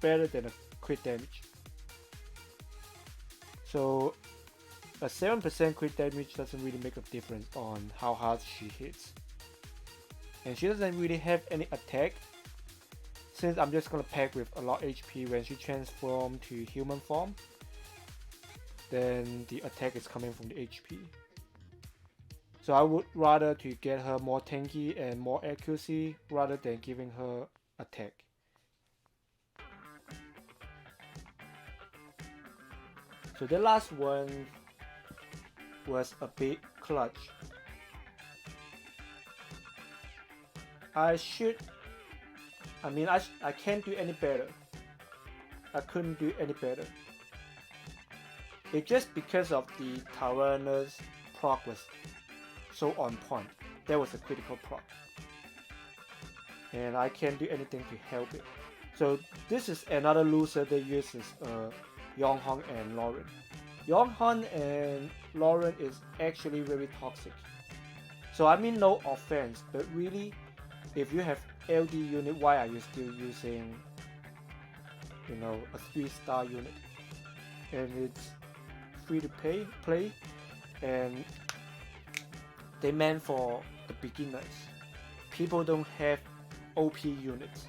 S1: better than a crit damage. So a 7% crit damage doesn't really make a difference on how hard she hits. And she doesn't really have any attack. Since I'm just gonna pack with a lot HP when she transforms to human form, then the attack is coming from the HP. So I would rather to get her more tanky and more accuracy rather than giving her attack. So the last one was a bit clutch. I can't do any better. I couldn't do any better. It's just because of the Tyrannus proc was so on point. That was a critical proc. And I can't do anything to help it. So this is another loser that uses Yonghong and Lauren. Yonghong and Lauren is actually very toxic. So I mean no offense, but really, if you have LD unit, why are you still using, you know, a 3-star unit? And it's free to play, and they meant for the beginners. People don't have OP units.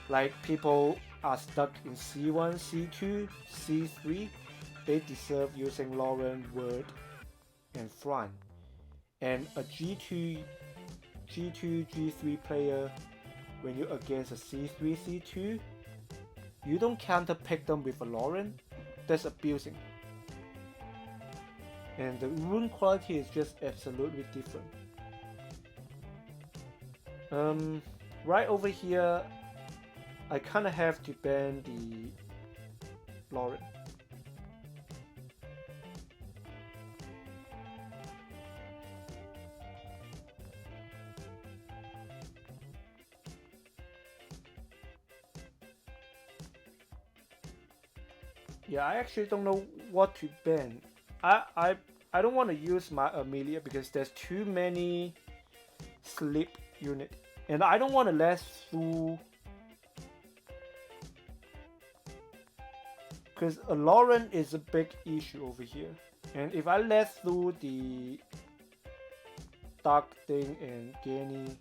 S1: Like people are stuck in C1, C2, C3. They deserve using Lauren, Word, and Fran. And a G2, G3 player, when you're against a C3, C2, you don't counter pick them with a Lauren. That's abusing. And the rune quality is just absolutely different. Right over here, I kinda have to ban the Lauren. Yeah, I actually don't know what to ban. I don't want to use my Amelia because there's too many sleep unit, and I don't want to let through. Because a Lauren is a big issue over here, and if I let through the Dark Thing and Gany,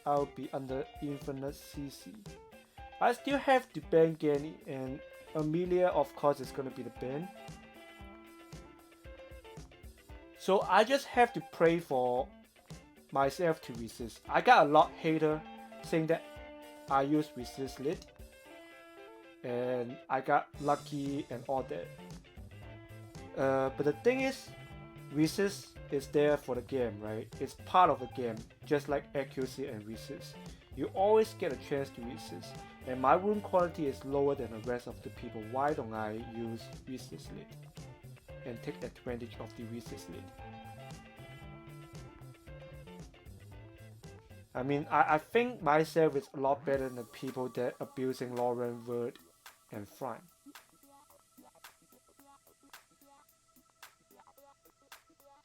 S1: I'll be under infinite CC. I still have to ban Gany, and Amelia of course is gonna be the ban. So I just have to pray for myself to resist. I got a lot hater saying that I use resist lit, and I got lucky and all that. But the thing is, resist is there for the game, right? It's part of the game, just like accuracy and resist. You always get a chance to resist, and my rune quality is lower than the rest of the people. Why don't I use resist lit and take advantage of the resist lit? I mean, I think myself is a lot better than the people that abusing Lauren, Word, and Fran.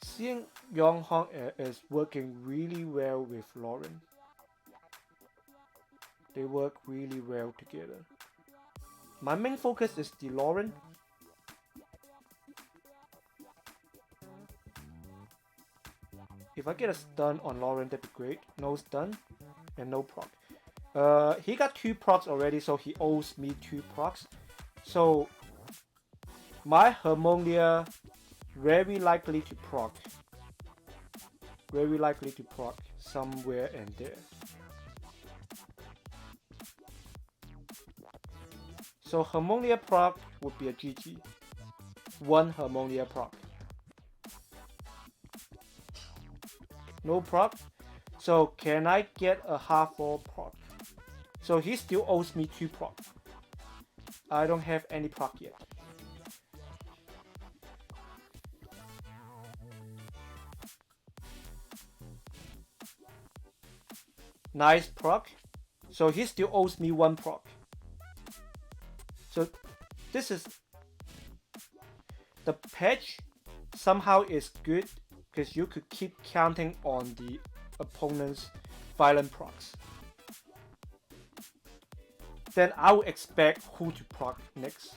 S1: Seeing Yonghong is working really well with Lauren. They work really well together. My main focus is the Lauren. If I get a stun on Lauren, that'd be great. No stun and no proc. He got 2 procs already, so he owes me 2 procs. So my Harmonia very likely to proc. Very likely to proc somewhere and there. So Harmonia proc would be a GG. 1 Harmonia proc. No proc. So can I get a half wall proc? So he still owes me 2 proc. I don't have any proc yet. Nice proc. So he still owes me 1 proc. So this is the patch somehow is good because you could keep counting on the opponent's violent procs. Then I would expect who to proc next.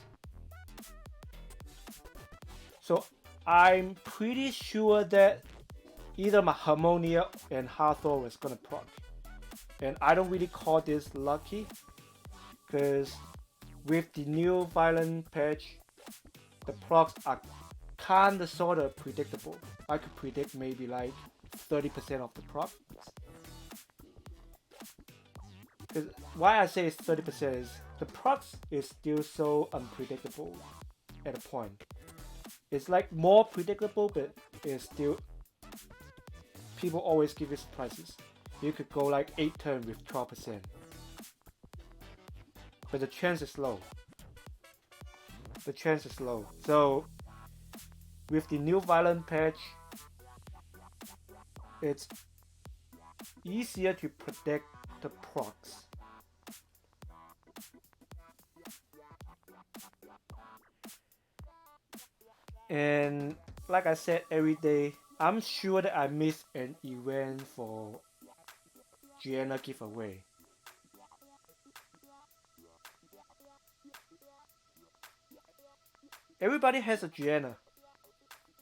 S1: So I'm pretty sure that either my Harmonia and Hathor is gonna proc. And I don't really call this lucky because with the new violent patch, the procs are kinda sorta predictable. I could predict maybe like 30% of the procs. Because why I say it's 30% is the procs is still so unpredictable at a point. It's like more predictable, but it's still people always give you surprises. You could go like 8 turns with 12%. But the chance is low. The chance is low. So with the new violent patch, it's easier to predict the procs. And like I said, every day, I'm sure that I missed an event for Gianna giveaway. Everybody has a Gianna.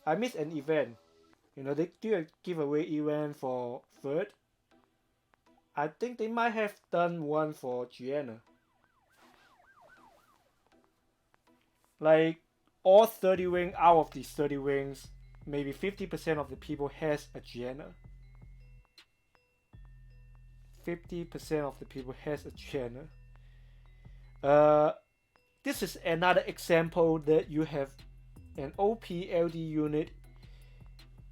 S1: I missed an event. You know, they do a giveaway event for third. I think they might have done one for Gianna. Like all 30 wings, out of these 30 wings, maybe 50% of the people has a Gianna. 50% of the people has a Gianna. This is another example that you have an OP LD unit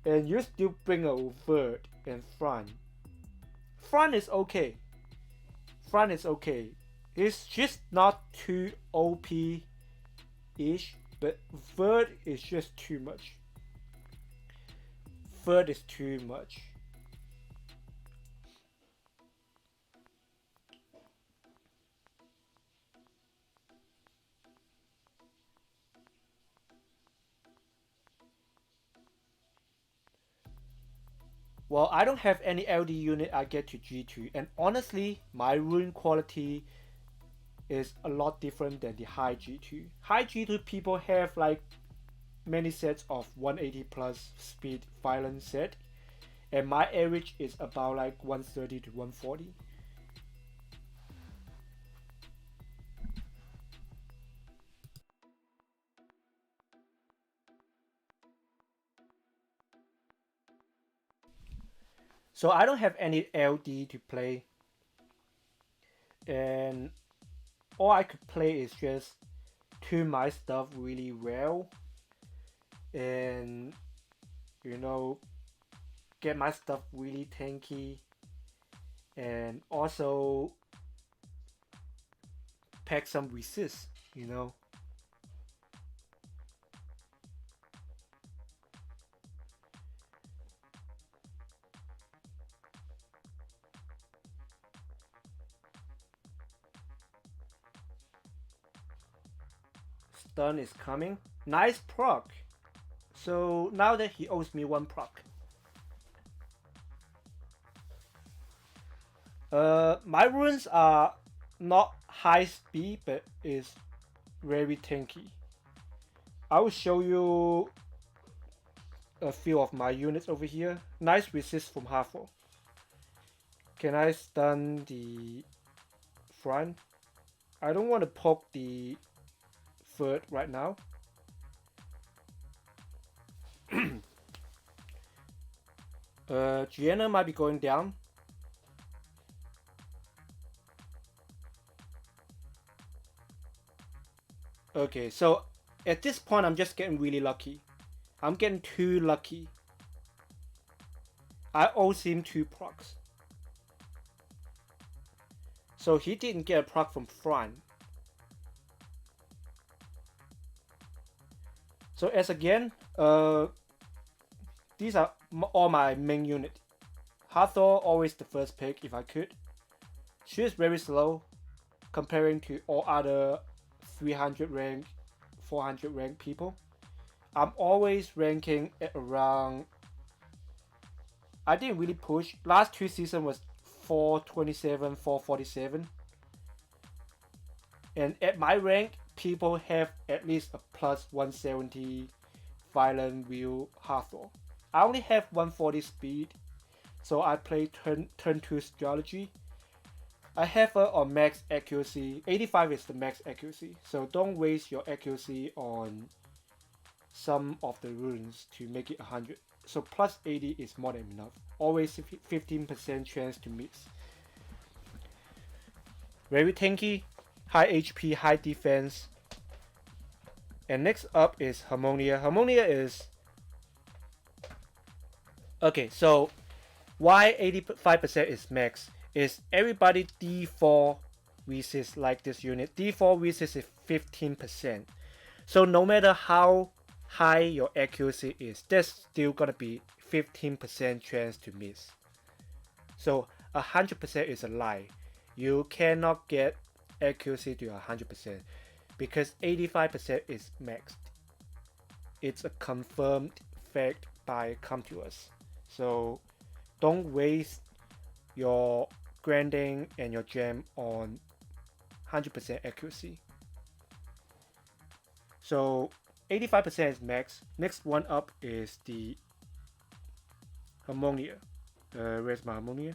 S1: and you still bring a vert and front. Front is okay. Front is okay. It's just not too OP-ish, but vert is just too much. Vert is too much. Well, I don't have any LD unit I get to G2, and honestly, my rune quality is a lot different than the high G2. High G2 people have like many sets of 180 plus speed violent set, and my average is about like 130 to 140. So I don't have any LD to play, and all I could play is just tune my stuff really well and, you know, get my stuff really tanky and also pack some resist, you know. Stun is coming. Nice proc. So now that he owes me 1 proc. My runes are not high speed, but is very tanky. I will show you a few of my units over here. Nice resist from Hathor. Can I stun the front? I don't want to poke the third right now. Gianna might be going down. Okay, so at this point I'm just getting really lucky. I'm getting too lucky. I owe him 2 procs. So he didn't get a proc from front. So as again, these are all my main unit. Hathor always the first pick if I could. She is very slow comparing to all other 300 rank, 400 rank people. I'm always ranking at around. I didn't really push. Last 2 seasons was 427, 447. And at my rank, people have at least a plus 170 violent wheel Hathor. I only have 140 speed, so I play turn 2 strategy. I have her on max accuracy. 85 is the max accuracy, so don't waste your accuracy on some of the runes to make it 100. So plus 80 is more than enough. Always 15% chance to miss. Very tanky, high HP, high defense. And next up is Harmonia. Harmonia is... Okay, so why 85% is max is everybody D4 resist like this unit. D4 resist is 15%. So no matter how high your accuracy is, there's still gonna be 15% chance to miss. So 100% is a lie. You cannot get accuracy to 100% because 85% is maxed. It's a confirmed fact by ComToUs. So don't waste your grinding and your gem on 100% accuracy. So 85% is max. Next one up is the Harmonia. Where's my Harmonia?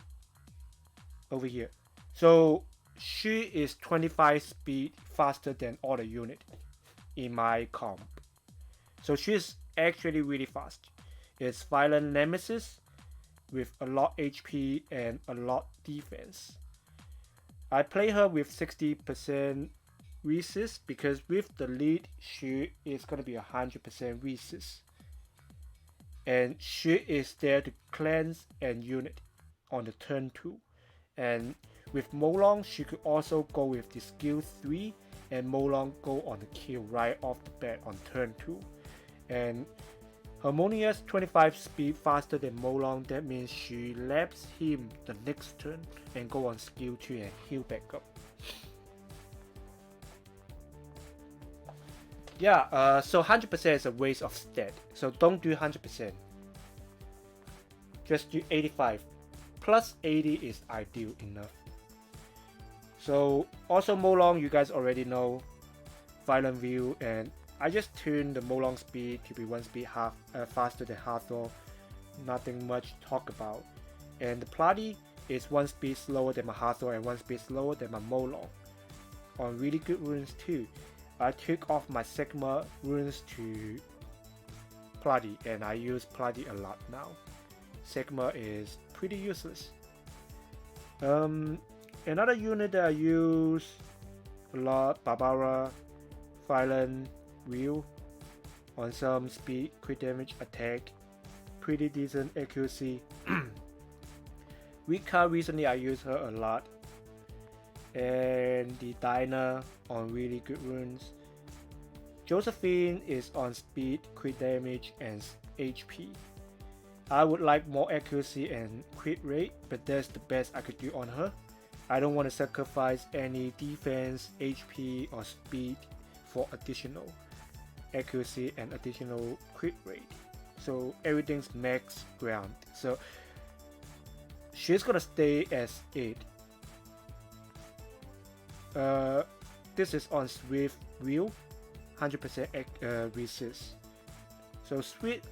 S1: Over here. So she is 25 speed faster than all the unit in my comp. So she's actually really fast. It's Violent Nemesis with a lot HP and a lot defense. I play her with 60% resist because with the lead she is gonna be 100% resist. And she is there to cleanse and unit on the turn 2. And with Molong, she could also go with the skill 3 and Molong go on the kill right off the bat on turn 2. And Harmonia's 25 speed faster than Molong, that means she laps him the next turn and go on skill 2 and heal back up. Yeah, so 100% is a waste of stat, so don't do 100%. Just do 85. Plus 80 is ideal enough. So also Molong, you guys already know, Violent View, and I just tuned the Molong speed to be 1 speed faster than Hathor. Nothing much to talk about. And the Plati is 1 speed slower than my Hathor and 1 speed slower than my Molong. On really good runes too. I took off my Sigma runes to Plati and I use Plati a lot now. Sigma is pretty useless. Another unit that I use a lot, Barbara, Violent Wheel, on some speed, crit damage, attack, pretty decent accuracy. Rika, recently I use her a lot. And the Dinah on really good runes. Josephine is on speed, crit damage, and HP. I would like more accuracy and crit rate, but that's the best I could do on her. I don't want to sacrifice any defense, HP, or speed for additional accuracy and additional crit rate. So everything's max ground. So she's gonna stay as 8. This is on Swift Wheel, 100% resist. So Swift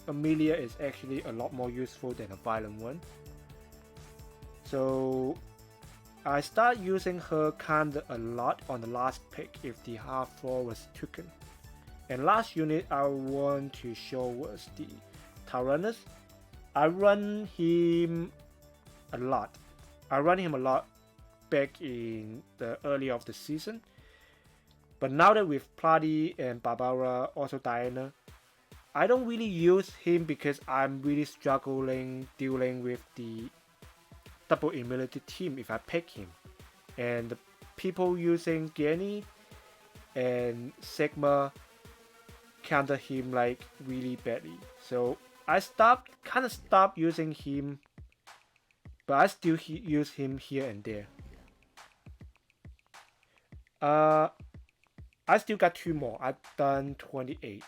S1: Amelia is actually a lot more useful than a violent one. So I start using her kinda a lot on the last pick if the half floor was taken. And last unit I want to show was the Tyrannus. I run him a lot. I run him a lot back in the early of the season. But now that with Plati and Barbara, also Diana, I don't really use him because I'm really struggling dealing with the double immunity team if I pick him. And the people using Granny and Sigma counter him like really badly. So I kind of stopped using him, but I still use him here and there. I still got 2 more. I've done 28.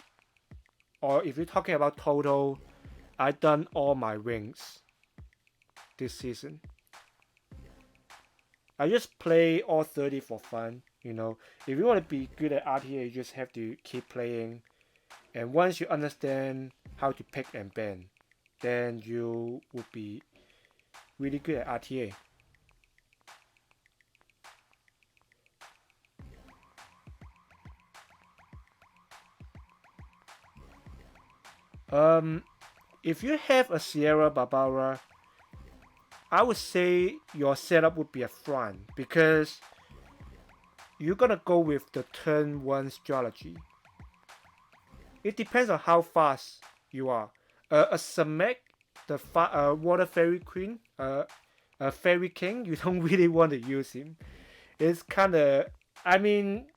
S1: Or if you're talking about total, I've done all my wings this season. I just play all 30 for fun, you know. If you want to be good at RTA, you just have to keep playing. And once you understand how to pick and ban, then you will be really good at RTA. If you have a Sierra Barbara, I would say your setup would be a front because you're gonna go with the turn 1 strategy. It depends on how fast you are. A Samek, the Water Fairy Queen, a Fairy King, you don't really want to use him. It's kinda, I mean,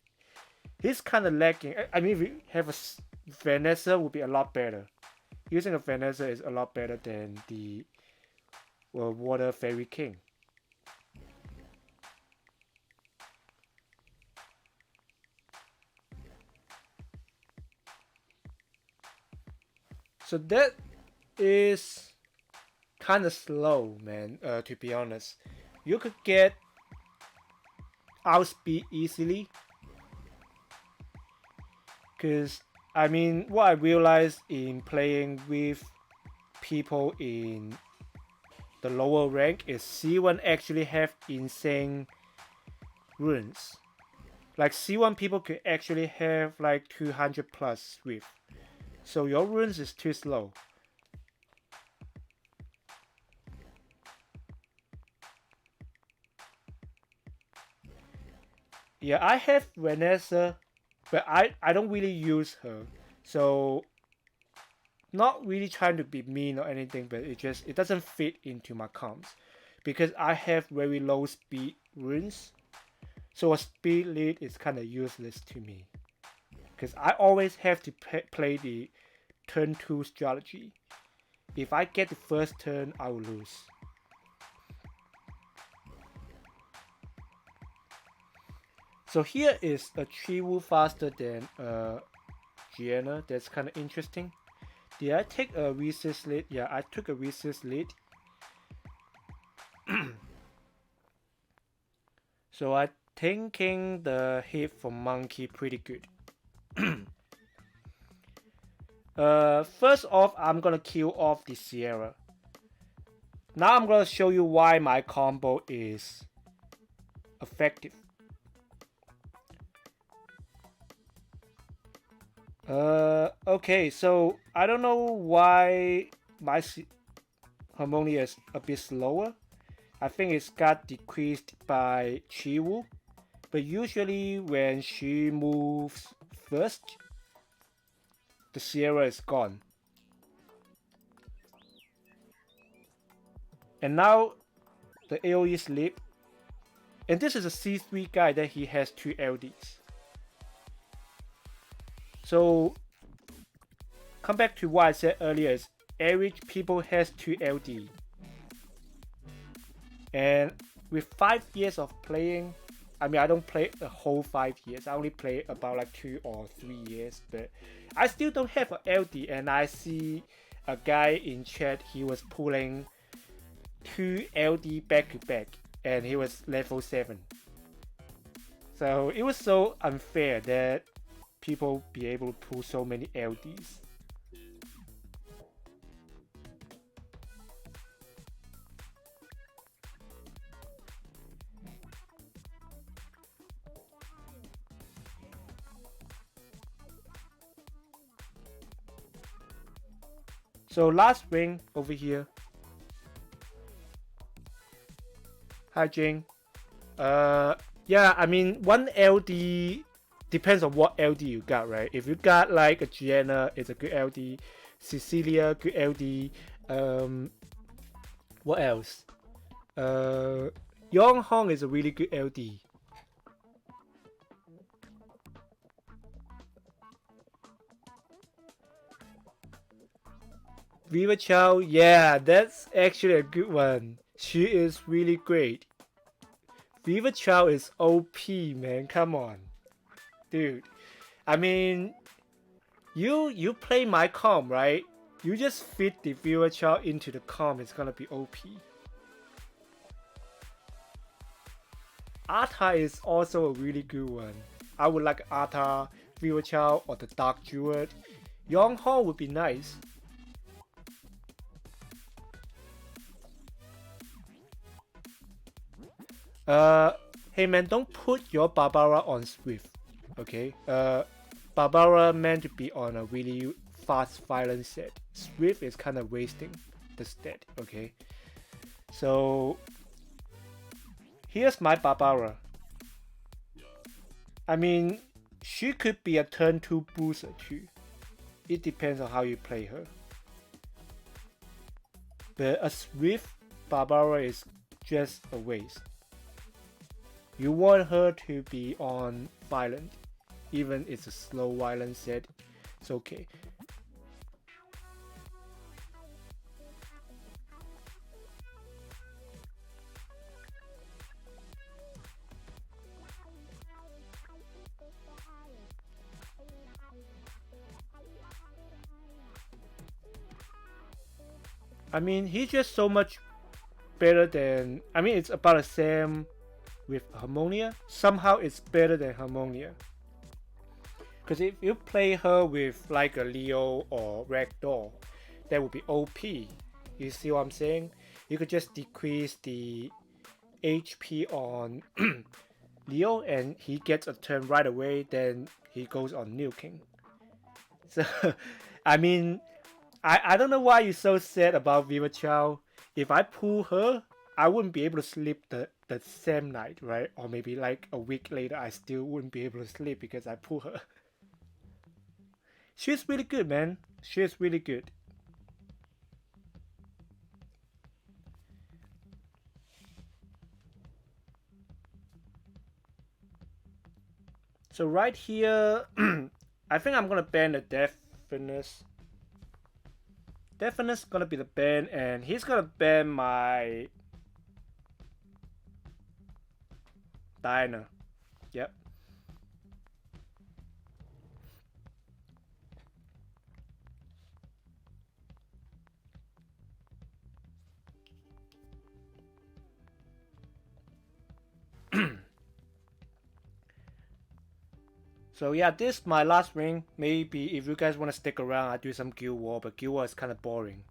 S1: he's kinda lacking. I mean, if you have a Vanessa, would be a lot better. Using a Vanessa is a lot better than the Water Fairy King. So that is kind of slow, man, to be honest. You could get outspeed easily. Because, I mean, what I realized in playing with people in the lower rank is C1 actually have insane runes. Like C1 people could actually have like 200 plus with. So your runes is too slow. Yeah, I have Vanessa, but I don't really use her. So not really trying to be mean or anything, but it doesn't fit into my comps because I have very low speed runes. So a speed lead is kind of useless to me because I always have to play the turn 2 strategy. If I get the first turn, I will lose. So here is a Chiwu faster than Gianna. That's kind of interesting. Did I take a resist lead? Yeah, I took a resist lead. So I'm thinking the hit from Monkey pretty good. First off, I'm gonna kill off the Sierra. Now I'm gonna show you why my combo is effective. Okay, so I don't know why my Harmonia is a bit slower. I think it's got decreased by Chiwu, but usually when she moves first, the Sierra is gone. And now the AoE sleep, and this is a C3 guy that he has 2 LDs. So come back to what I said earlier is average people has 2 LD. And with 5 years of playing, I mean I don't play the whole 5 years, I only play about like 2 or 3 years, but I still don't have an LD. And I see a guy in chat, he was pulling 2 LD back to back and he was level 7. So it was so unfair that people be able to pull so many LDs. So last ring over here. Hi Jing. Yeah, I mean, one LD depends on what LD you got, right? If you got like a Gianna, it's a good LD. Cecilia, good LD. What else? Yong Hong is a really good LD. Viva Chow, yeah, that's actually a good one. She is really great. Viva Chow is OP, man. Come on, dude. I mean, you play my comp, right? You just fit the Viva Chow into the comp. It's gonna be OP. RTA is also a really good one. I would like RTA, Viva Chow, or the Dark Druid. Yong Hong would be nice. Hey man, don't put your Barbara on Swift, okay? Barbara meant to be on a really fast violent set. Swift is kind of wasting the stat, okay? So here's my Barbara. I mean, she could be a turn 2 booster too. It depends on how you play her. But a Swift Barbara is just a waste. You want her to be on violent. Even it's a slow violent set, it's okay. I mean, he's just so much better than. I mean, it's about the same with Harmonia. Somehow it's better than Harmonia. Because if you play her with like a Leo or Ragdoll, that would be OP. You see what I'm saying? You could just decrease the HP on Leo and he gets a turn right away, then he goes on nuking. So, I mean, I don't know why you're so sad about Viva Chow. If I pull her, I wouldn't be able to sleep the same night, right? Or maybe like a week later, I still wouldn't be able to sleep because I pull her. She's really good, man. She's really good. So right here, I think I'm gonna ban the Deafness. Deafness gonna be the ban, and he's gonna ban my Diana. Yep. So yeah, this is my last ring. Maybe if you guys want to stick around, I do some Guild War, but Guild War is kind of boring.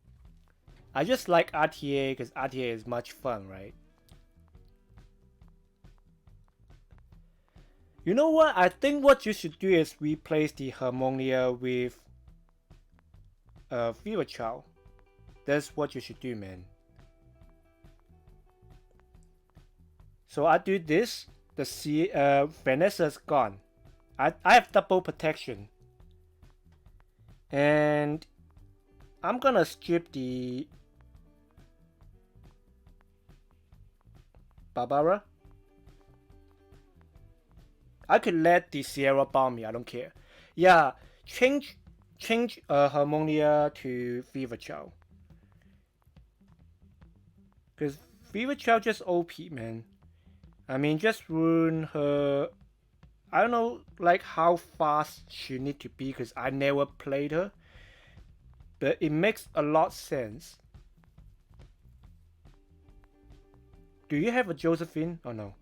S1: I just like RTA because RTA is much fun, right? You know what? I think what you should do is replace the Harmonia with Fever Child. That's what you should do, man. So I do this. The Vanessa's gone. I have double protection. And I'm gonna strip the Barbara. I could let the Sierra bomb me, I don't care. Yeah, change Harmonia to Fever Child. Because Fever Child just OP, man. I mean, just ruin her. I don't know, like how fast she need to be, because I never played her. But it makes a lot of sense. Do you have a Josephine or no?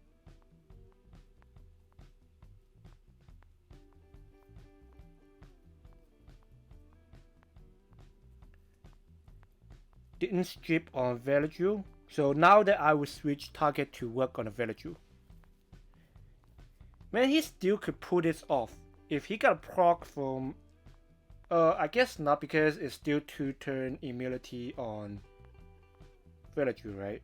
S1: Didn't strip on Velaju. So now that I will switch target to work on a Velaju. Man, he still could pull this off. If he got a proc from I guess not because it's still 2-turn immunity on Villager, right?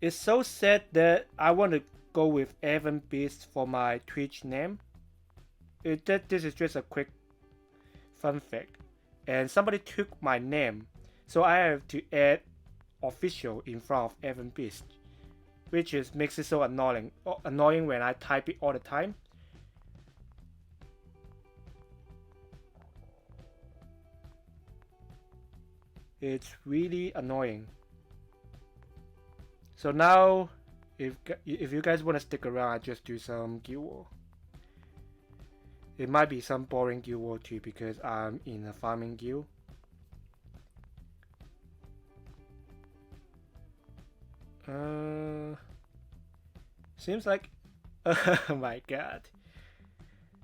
S1: It's so sad that I want to go with Evan Beast for my Twitch name. This is just a quick fun fact. And somebody took my name, so I have to add official in front of Evan Beast, which is makes it so annoying when I type it all the time. It's really annoying. So now, if you guys want to stick around, I just do some Guild War. It might be some boring Guild War too because I'm in a farming guild. Seems like, oh my god,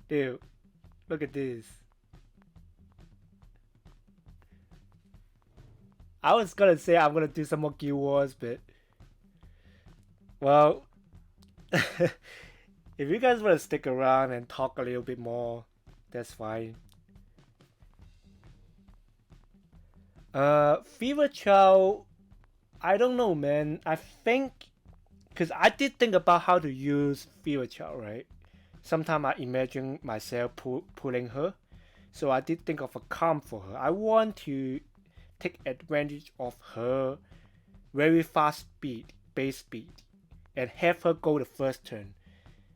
S1: dude, look at this. I was gonna say I'm gonna do some more Guild Wars, but well, if you guys want to stick around and talk a little bit more, that's fine. Fever Chow, I don't know, man. I think, because I did think about how to use Fever Chow, right? Sometimes I imagine myself pulling her, so I did think of a comp for her. I want to take advantage of her very fast speed, base speed, and have her go the first turn.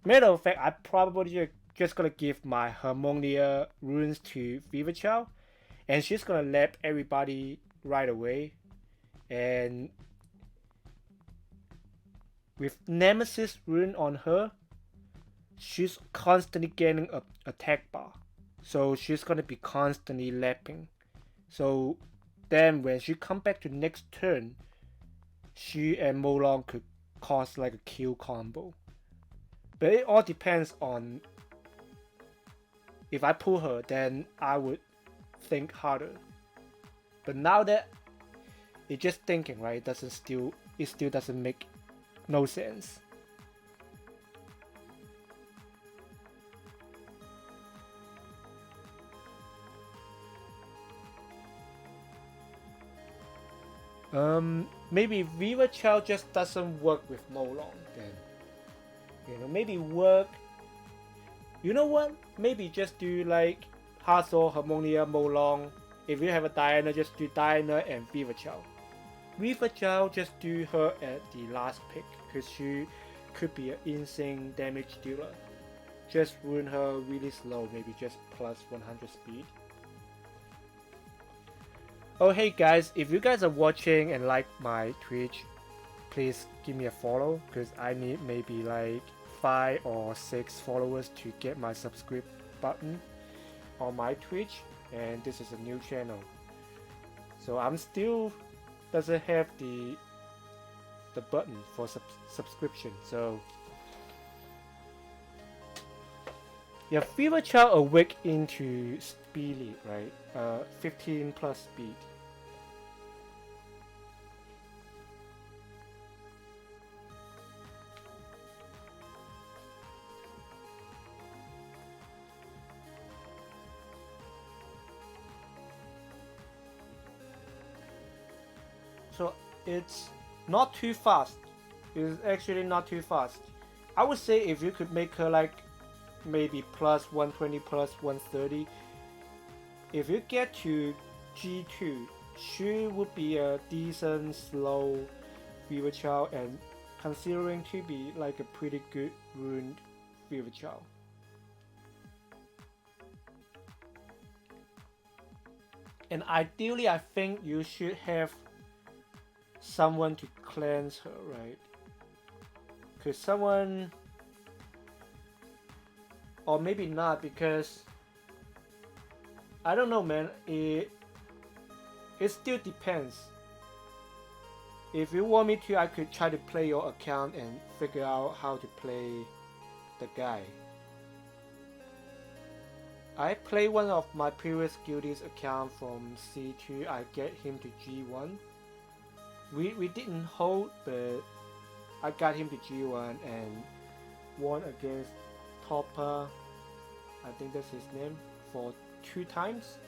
S1: Matter of fact, I probably just gonna give my Harmonia runes to Fever Chow, and she's gonna lap everybody right away. And with Nemesis rune on her, she's constantly getting a attack bar, so she's gonna be constantly lapping. So then when she come back to next turn, she and Molong could cause like a kill combo. But it all depends on, if I pull her, then I would think harder. But now that it's just thinking, right? It still doesn't make no sense. Maybe Viva Chow just doesn't work with Molong then. Maybe work. You know what? Maybe just do like Hazel, Harmonia, Molong. If you have a Diana, just do Diana and Viva Chow. Viva Chow, just do her at the last pick because she could be an insane damage dealer. Just run her really slow, maybe just plus 100 speed. Oh hey guys, if you guys are watching and like my Twitch, please give me a follow because I need maybe like 5 or 6 followers to get my subscribe button on my Twitch, and this is a new channel. So I'm still doesn't have the button for subscription. So yeah, Fever Child awake into speed lead, right? 15 plus speed. So it's not too fast. It's actually not too fast. I would say if you could make her like maybe plus 120, plus 130. If you get to G2, she would be a decent slow Fever Child and considering to be like a pretty good runed Fever Child. And ideally, I think you should have someone to cleanse her, right? Because someone, or maybe not, because I don't know, man. It still depends. If you want me to, I could try to play your account and figure out how to play the guy. I play one of my previous guildies account from C2. I get him to G1. We didn't hold, but I got him to G1 and won against Topper. I think that's his name for 2 times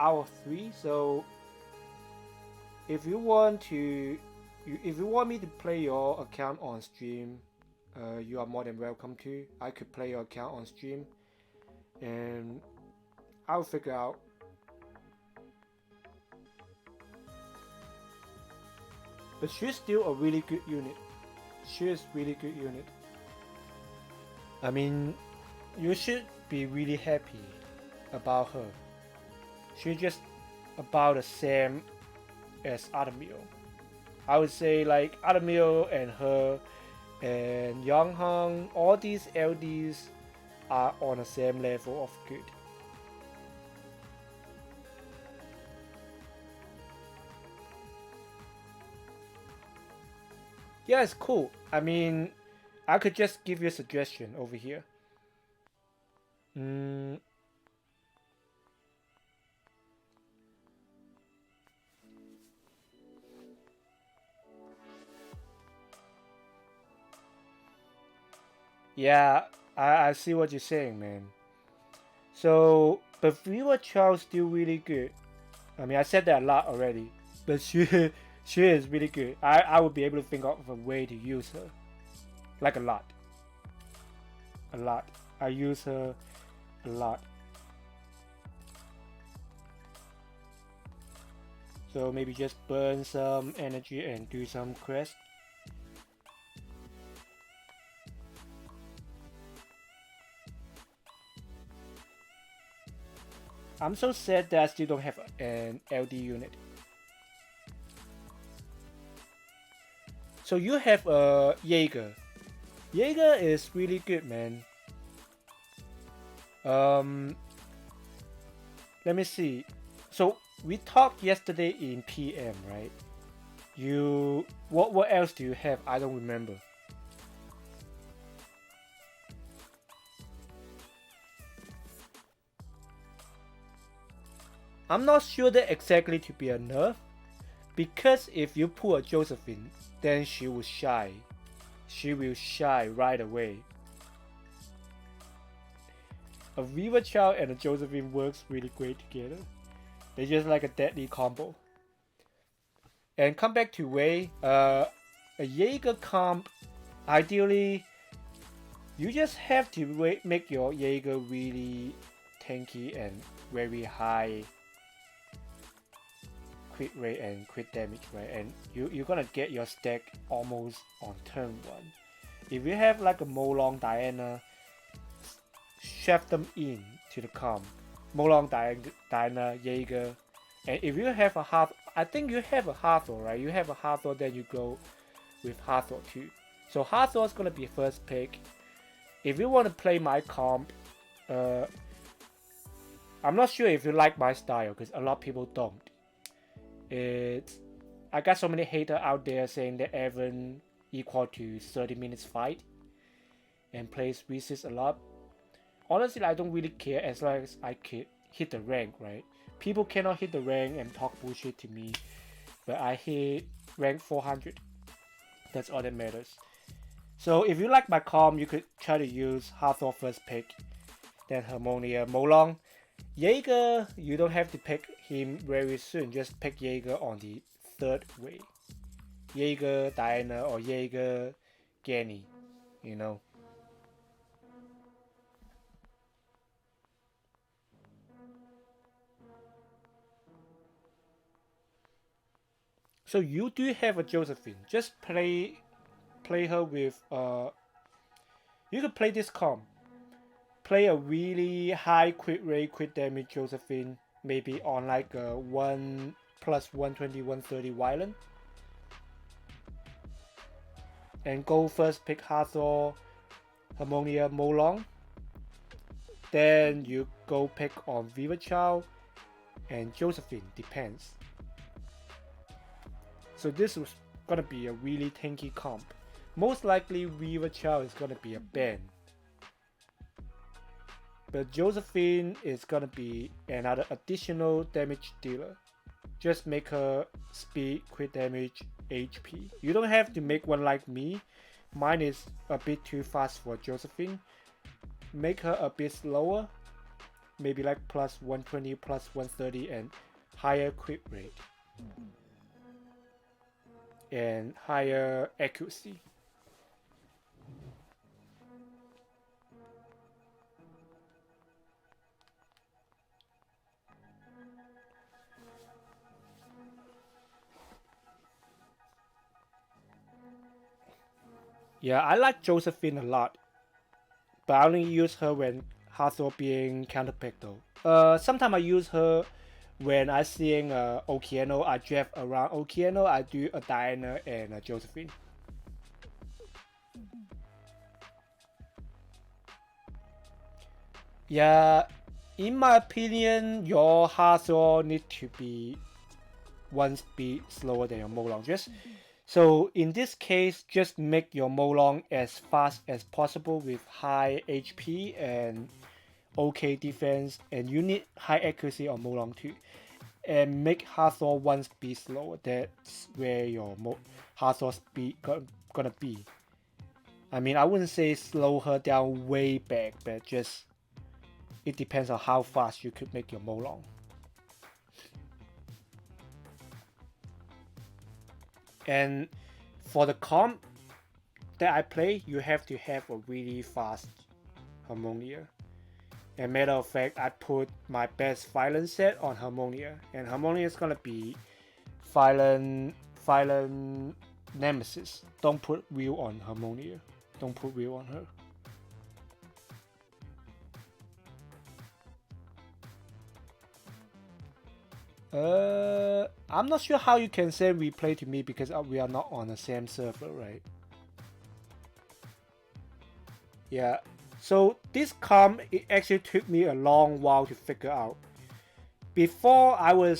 S1: out of 3. So if you want me to play your account on stream, you are more than welcome to. I could play your account on stream, and I'll figure out. But she's still a really good unit. She is really good unit. I mean, you should be really happy about her. She's just about the same as Adamio. I would say like Adamio and her and Young Hung, all these LDs are on the same level of good. Yeah, it's cool. I mean, I could just give you a suggestion over here. Yeah, I see what you're saying, man. So, but Viva Chow's still really good. I mean, I said that a lot already, but she is really good. I would be able to think of a way to use her, like a lot. I use her a lot. So maybe just burn some energy and do some quest. I'm so sad that I still don't have an LD unit. So you have a Jaeger. Jaeger is really good, man. Let me see. So we talked yesterday in PM, right? What else do you have? I don't remember. I'm not sure that exactly to be a nerf, because if you pull a Josephine, then she will shy. She will shy right away. A Viva Child and a Josephine works really great together. They're just like a deadly combo. And come back to Wei, a Jaeger comp, ideally, you just have to make your Jaeger really tanky and very high crit rate and crit damage, right? And you're gonna get your stack almost on turn 1. If you have like a Molong Diana, shove them in to the comp. Molong Diana, Jaeger. And if you have a Hathor, I think you have a Hathor, right? You have a Hathor, then you go with Hathor too. So Hathor is gonna be first pick. If you want to play my comp, I'm not sure if you like my style, because a lot of people don't. I got so many haters out there saying that Evan equal to 30 minutes fight and plays resist a lot. Honestly, I don't really care as long as I can hit the rank, right? People cannot hit the rank and talk bullshit to me, but I hit rank 400. That's all that matters. So if you like my comp, you could try to use Hathor first pick, then Harmonia, Molong. Jaeger, you don't have to pick him very soon, just pick Jaeger on the 3rd way. Jaeger, Diana, or Jaeger, Genny, you know. So you do have a Josephine, just play her with, you could play this comp. Play a really high crit rate, crit damage Josephine, maybe on like a 1 plus 120, 130 violent. And go first pick Hathor, Harmonia, Molong. Then you go pick on Viva Child and Josephine, depends. So this was gonna be a really tanky comp. Most likely Viva Child is gonna be a ban. But Josephine is gonna be another additional damage dealer. Just make her speed, crit damage, HP. You don't have to make one like me. Mine is a bit too fast for Josephine. Make her a bit slower. Maybe like plus 120, plus 130 and higher crit rate. And higher accuracy. Yeah, I like Josephine a lot, but I only use her when Hathor being counterpicked though. Sometimes I use her when I seeing Okeano. I draft around Okeano. I do a Diana and a Josephine. Yeah, in my opinion, your Hathor need to be one speed slower than your Molong. So in this case, just make your Molong as fast as possible with high HP and okay defense, and you need high accuracy on Molong too. And make Hathor one speed slower. That's where your Hathor speed gonna be. I mean, I wouldn't say slow her down way back, but just it depends on how fast you could make your Molong. And for the comp that I play, you have to have a really fast Harmonia. And matter of fact, I put my best violent set on Harmonia, and Harmonia is gonna be violent Nemesis. Don't put wheel on Harmonia. Don't put wheel on her. I'm not sure how you can send replay to me because we are not on the same server, right? Yeah. So this comp, it actually took me a long while to figure out. Before I would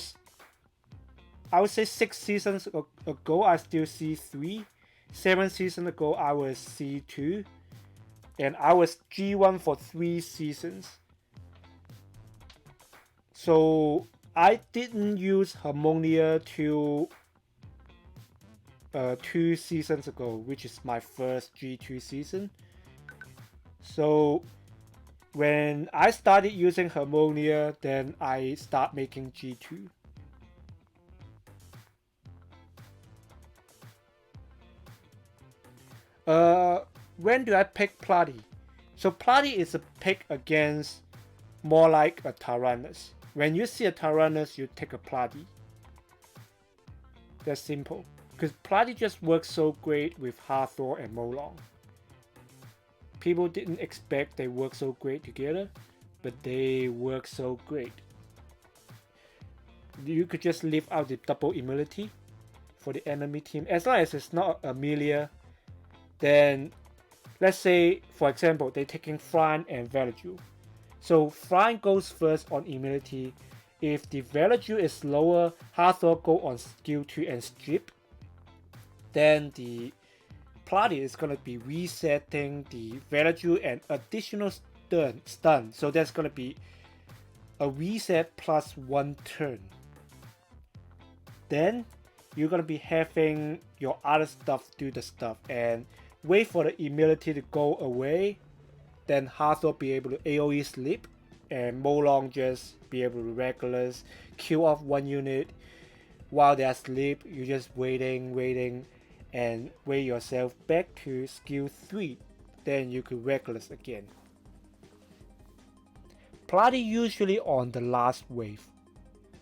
S1: say 6 seasons ago, I still C3. 7 seasons ago, I was C2. And I was G1 for 3 seasons. So I didn't use Harmonia till 2 seasons ago, which is my first G2 season. So when I started using Harmonia, then I start making G2. When do I pick Platy? So Platy is a pick against more like a Tyrannus. When you see a Tyrannus, you take a Platy. That's simple. Because Platy just works so great with Hathor and Molong. People didn't expect they work so great together, but they work so great. You could just leave out the double immunity for the enemy team. As long as it's not Amelia, then let's say, for example, they're taking Fran and Valaju. So Fran goes first on immunity. If the Valaju is lower, Hathor go on skill 2 and strip. Then the Platy is gonna be resetting the Valaju and additional stun. So that's gonna be a reset plus 1 turn. Then you're gonna be having your other stuff do the stuff and wait for the immunity to go away. Then Hathor be able to AoE sleep, and Molong just be able to regulars kill off one unit. While they're asleep, you're just waiting, and wait yourself back to skill 3. Then you could regulars again. Platy usually on the last wave.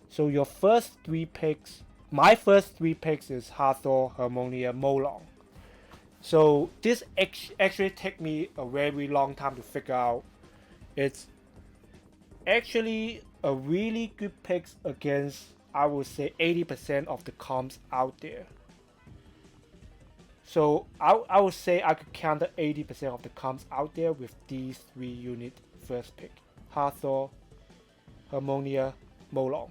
S1: So your first 3 picks, my first 3 picks is Hathor, Harmonia, Molong. So this actually took me a very long time to figure out. It's actually a really good pick against, I would say, 80% of the comps out there. So I would say I could counter 80% of the comps out there with these 3 unit first pick. Hathor, Harmonia, Molong.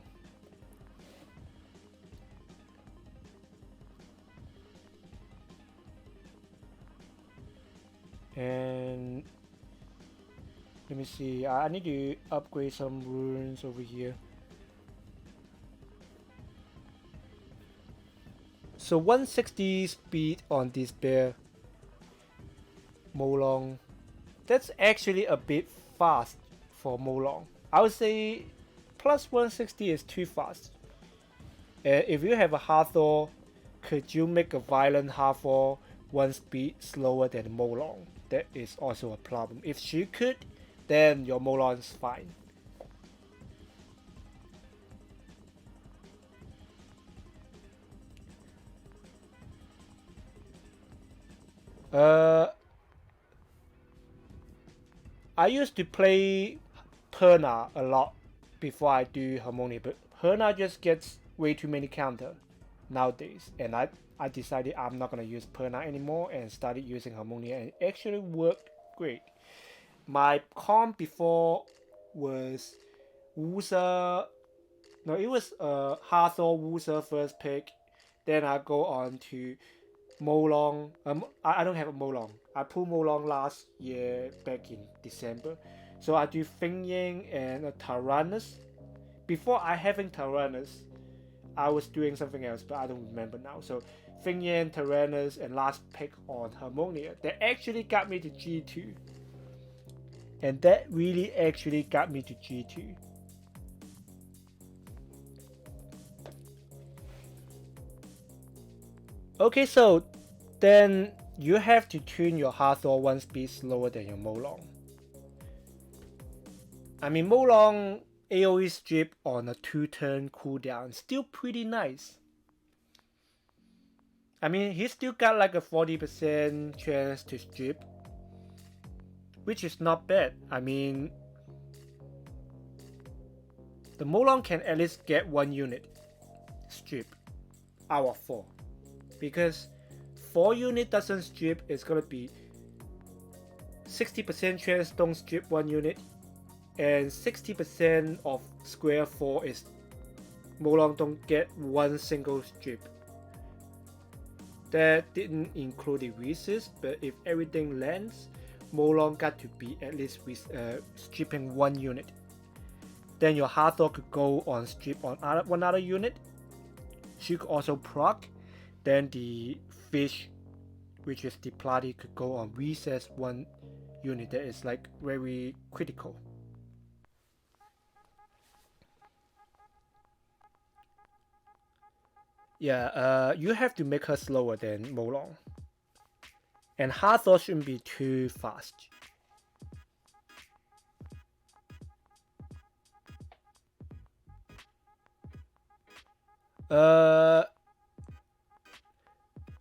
S1: And Let me see. I need to upgrade some runes over here. So 160 speed on this bear Molong. That's actually a bit fast for Molong. I would say plus 160 is too fast. If you have a Hathor, could you make a violent Hathor one speed slower than Molong? That is also a problem. If she could, then your Molong is fine. I used to play Perna a lot before I do Harmonia, but Perna just gets way too many counter nowadays, and I decided I'm not gonna use Perna anymore and started using Harmonia, and it actually worked great. My comp before was Wusa. No, it was Hathor Wusa first pick. Then I go on to Molong. I don't have a Molong. I pulled Molong last year back in December. So I do Fingying and a Tyrannus. Before I having Tyrannus, I was doing something else, but I don't remember now. So Fingying, Tyrannus, and last pick on Harmonia. That actually got me to G2. And that really actually got me to G2. Okay, so then you have to tune your Hathor one speed slower than your Molong. I mean, Molong AoE strip on a 2-turn cooldown, still pretty nice. I mean, he still got like a 40% chance to strip, which is not bad. I mean, the Molong can at least get 1 unit strip out of 4. Because 4 unit doesn't strip, it's gonna be 60% chance don't strip 1 unit, and 60% of square 4 is Molong don't get 1 single strip. That didn't include the resist, but if everything lands, Molong got to be at least with stripping 1 unit. Then your Hathor could go on strip on one other unit. She could also proc. Then the fish, which is the Platy, could go on recess 1 unit. That is like very critical. Yeah, you have to make her slower than Molong. And Hathor shouldn't be too fast.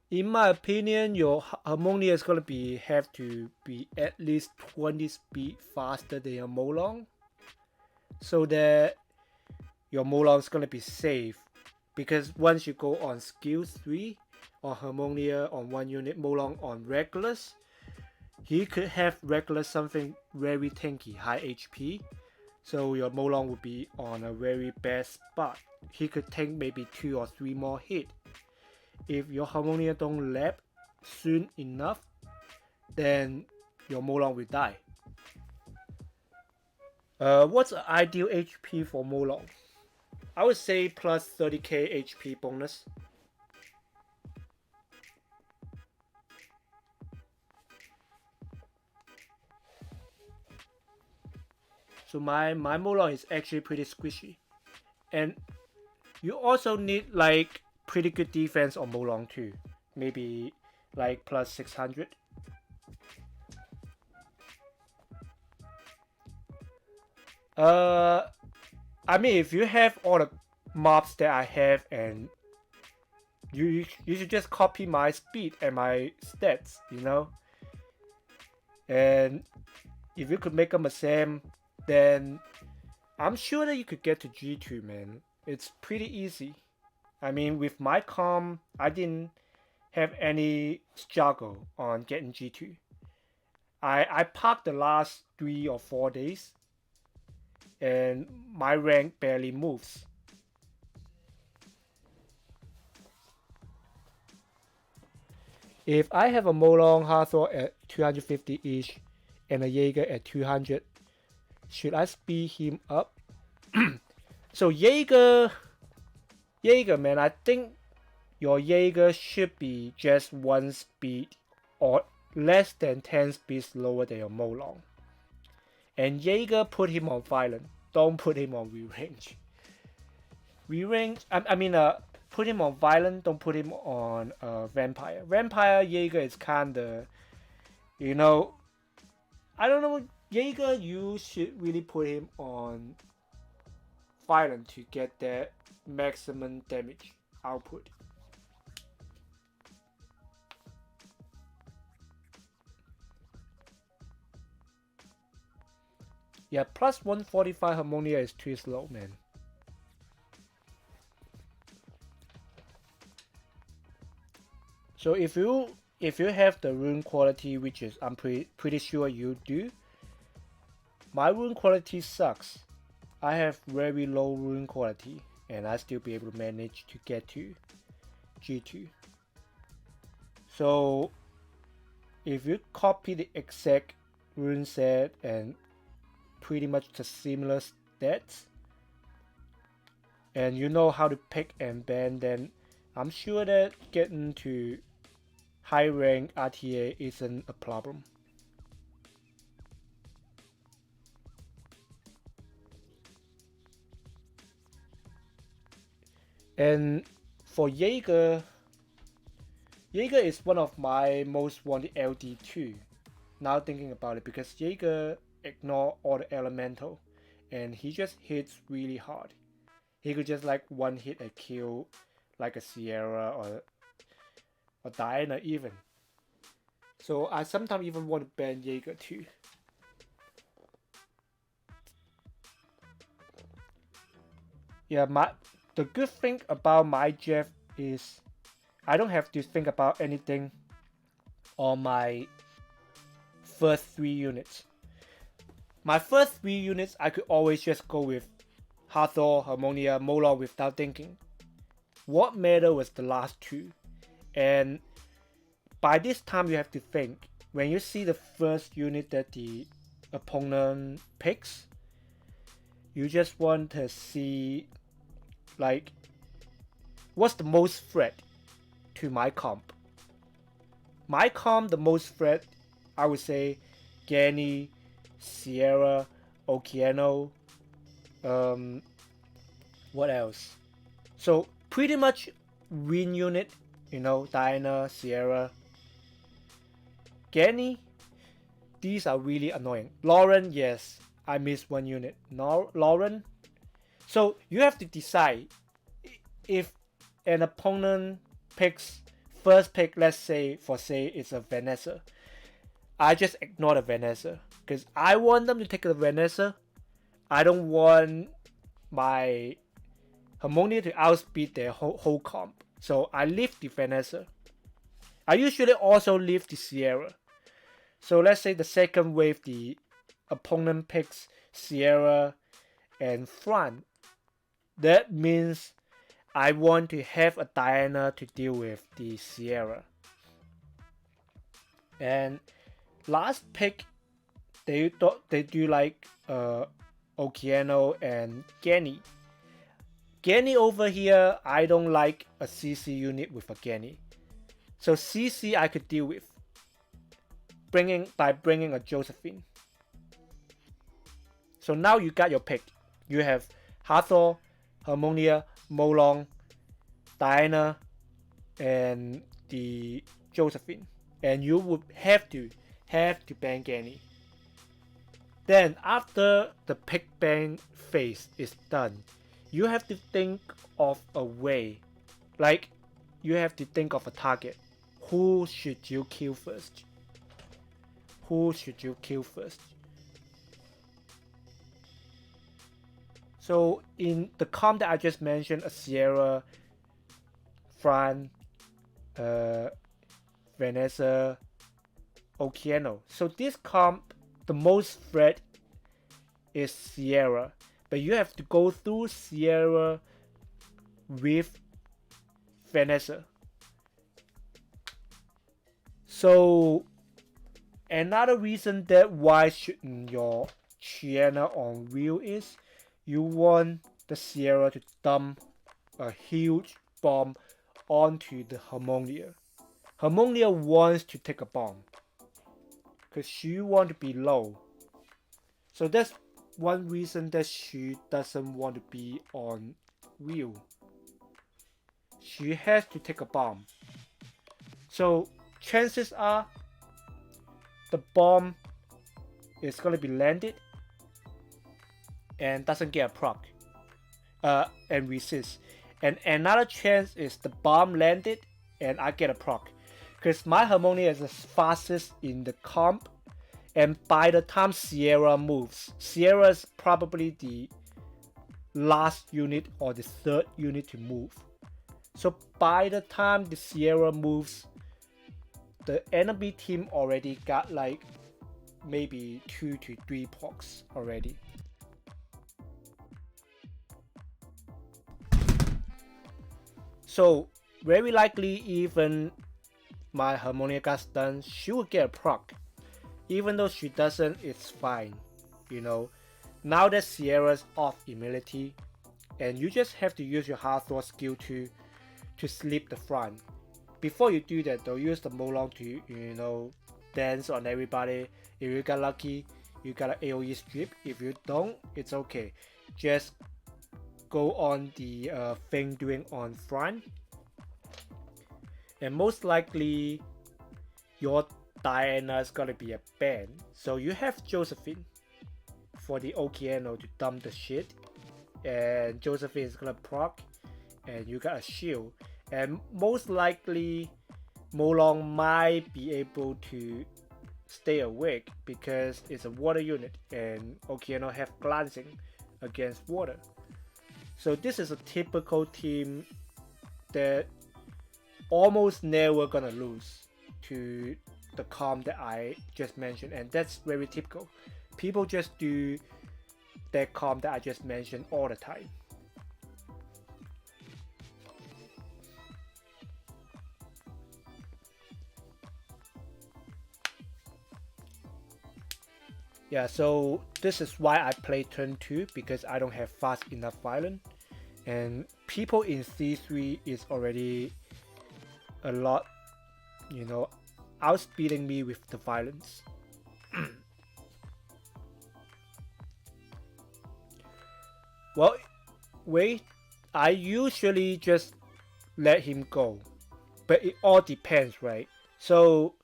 S1: In my opinion, your Harmonia is gonna have to be at least 20 speed faster than your Molong, so that your Molong is gonna be safe. Because once you go on skill 3 or Harmonia on 1 unit, Molong on Regulus, he could have Regulus something very tanky, high HP. So your Molong would be on a very bad spot. He could take maybe 2 or 3 more hit. If your Harmonia don't lap soon enough, then your Molong will die. What's the ideal HP for Molong? I would say plus 30k HP bonus. So my Molong is actually pretty squishy. And you also need like pretty good defense on Molong too. Maybe like plus 600. I mean, if you have all the mobs that I have, and you should just copy my speed and my stats, you know. And if you could make them the same, then I'm sure that you could get to G2, man. It's pretty easy. I mean, with my comp, I didn't have any struggle on getting G2. I parked the last 3 or 4 days, and my rank barely moves. If I have a Molong Hathor at 250 each and a Jaeger at 200, Should I speed him up? So Jaeger, man, I think your Jaeger should be just 1 speed or less than 10 speeds lower than your Molong. And Jaeger, put him on violent. Don't put him on range. Range. Put him on violent. Don't put him on vampire. Vampire Jaeger is kinda, you know, I don't know. Jaeger, you should really put him on violent to get that maximum damage output. Yeah, plus 145 Harmonia is too slow, man. So if you have the rune quality, which is I'm pretty sure you do, my rune quality sucks. I have very low rune quality, and I still be able to manage to get to G2. So if you copy the exact rune set and pretty much the similar stats, and you know how to pick and ban, then I'm sure that getting to high rank RTA isn't a problem. And for Jaeger is one of my most wanted LD too. Now thinking about it, because Jaeger ignore all the elemental, and he just hits really hard. He could just like one hit a kill like a Sierra or Diana even. So I sometimes even want to ban Jaeger too. Yeah, the good thing about my Jeff is I don't have to think about anything on my first 3 units. My first 3 units, I could always just go with Hathor, Harmonia, Molor without thinking. What mattered was the last 2. And by this time you have to think. When you see the first unit that the opponent picks, you just want to see like what's the most threat to my comp. My comp, the most threat, I would say Gany, Sierra, Okeano, what else? So pretty much win unit, Diana, Sierra, Gany. These are really annoying. Lauren, yes, I missed 1 unit. Lauren. So you have to decide if an opponent picks first pick, let's say it's a Vanessa. I just ignore the Vanessa because I want them to take the Vanessa. I don't want my Harmonia to outspeed their whole comp. So I leave the Vanessa. I usually also leave the Sierra. So let's say the second wave, the opponent picks Sierra and Fran. That means I want to have a Diana to deal with the Sierra. And last pick, they do like Okeano and Gany. Gany over here, I don't like a CC unit with a Gany. So CC I could deal with by bringing a Josephine. So now you got your pick. You have Hathor, Harmonia, Molong, Diana, and the Josephine. And you would have to ban Gany. Then after the pick ban phase is done, you have to think of a way. Like, you have to think of a target. Who should you kill first? Who should you kill first? So in the comp that I just mentioned, a Sierra, Fran, Vanessa, Okeano. So this comp, the most threat is Sierra, but you have to go through Sierra with Vanessa. So another reason that why shouldn't your Chiena on wheel is you want the Sierra to dump a huge bomb onto the Harmonia. Harmonia wants to take a bomb because she wants to be low. So that's one reason that she doesn't want to be on wheel. She has to take a bomb. So chances are the bomb is gonna be landed and doesn't get a proc and resist. And another chance is the bomb landed and I get a proc. Because my Harmonia is the fastest in the comp, and by the time Sierra moves, Sierra is probably the last unit or the third unit to move. So by the time the Sierra moves, the enemy team already got like maybe 2 to 3 procs already. So very likely even my Harmonia got stunned, she will get a proc. Even though she doesn't, it's fine. You know, now that Sierra's off immunity, and you just have to use your hard thought skill to sleep the front. Before you do that though, use the Molong to, you know, dance on everybody. If you got lucky, you got an AoE strip. If you don't, it's okay. Just go on the thing doing on front. And most likely your Diana is gonna be a ban. So you have Josephine for the Okeano to dump the shit. And Josephine is gonna proc. And you got a shield. And most likely Molong might be able to stay awake because it's a water unit and Okeano have glancing against water. So this is a typical team that almost never gonna lose to the comp that I just mentioned, and that's very typical. People just do that comp that I just mentioned all the time. Yeah, so this is why I play turn 2, because I don't have fast enough violence, and people in C3 is already a lot, you know, outspeeding me with the violence. Well, wait, I usually just let him go, but it all depends, right? So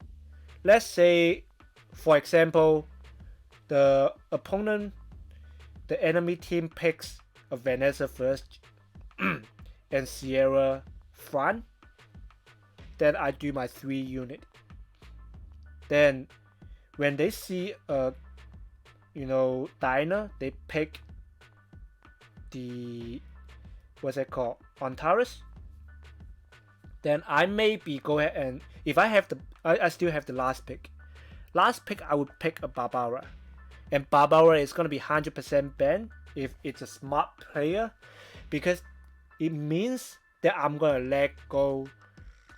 S1: let's say, for example, the opponent, the enemy team picks a Vanessa first and Sierra front. Then I do my 3 unit. Then when they see a, you know, Diana, they pick the, what's it called, Antares. Then I maybe go ahead and, if I have the, I still have the last pick. Last pick I would pick a Barbara. And Barbara is going to be 100% banned if it's a smart player, because it means that I'm going to let go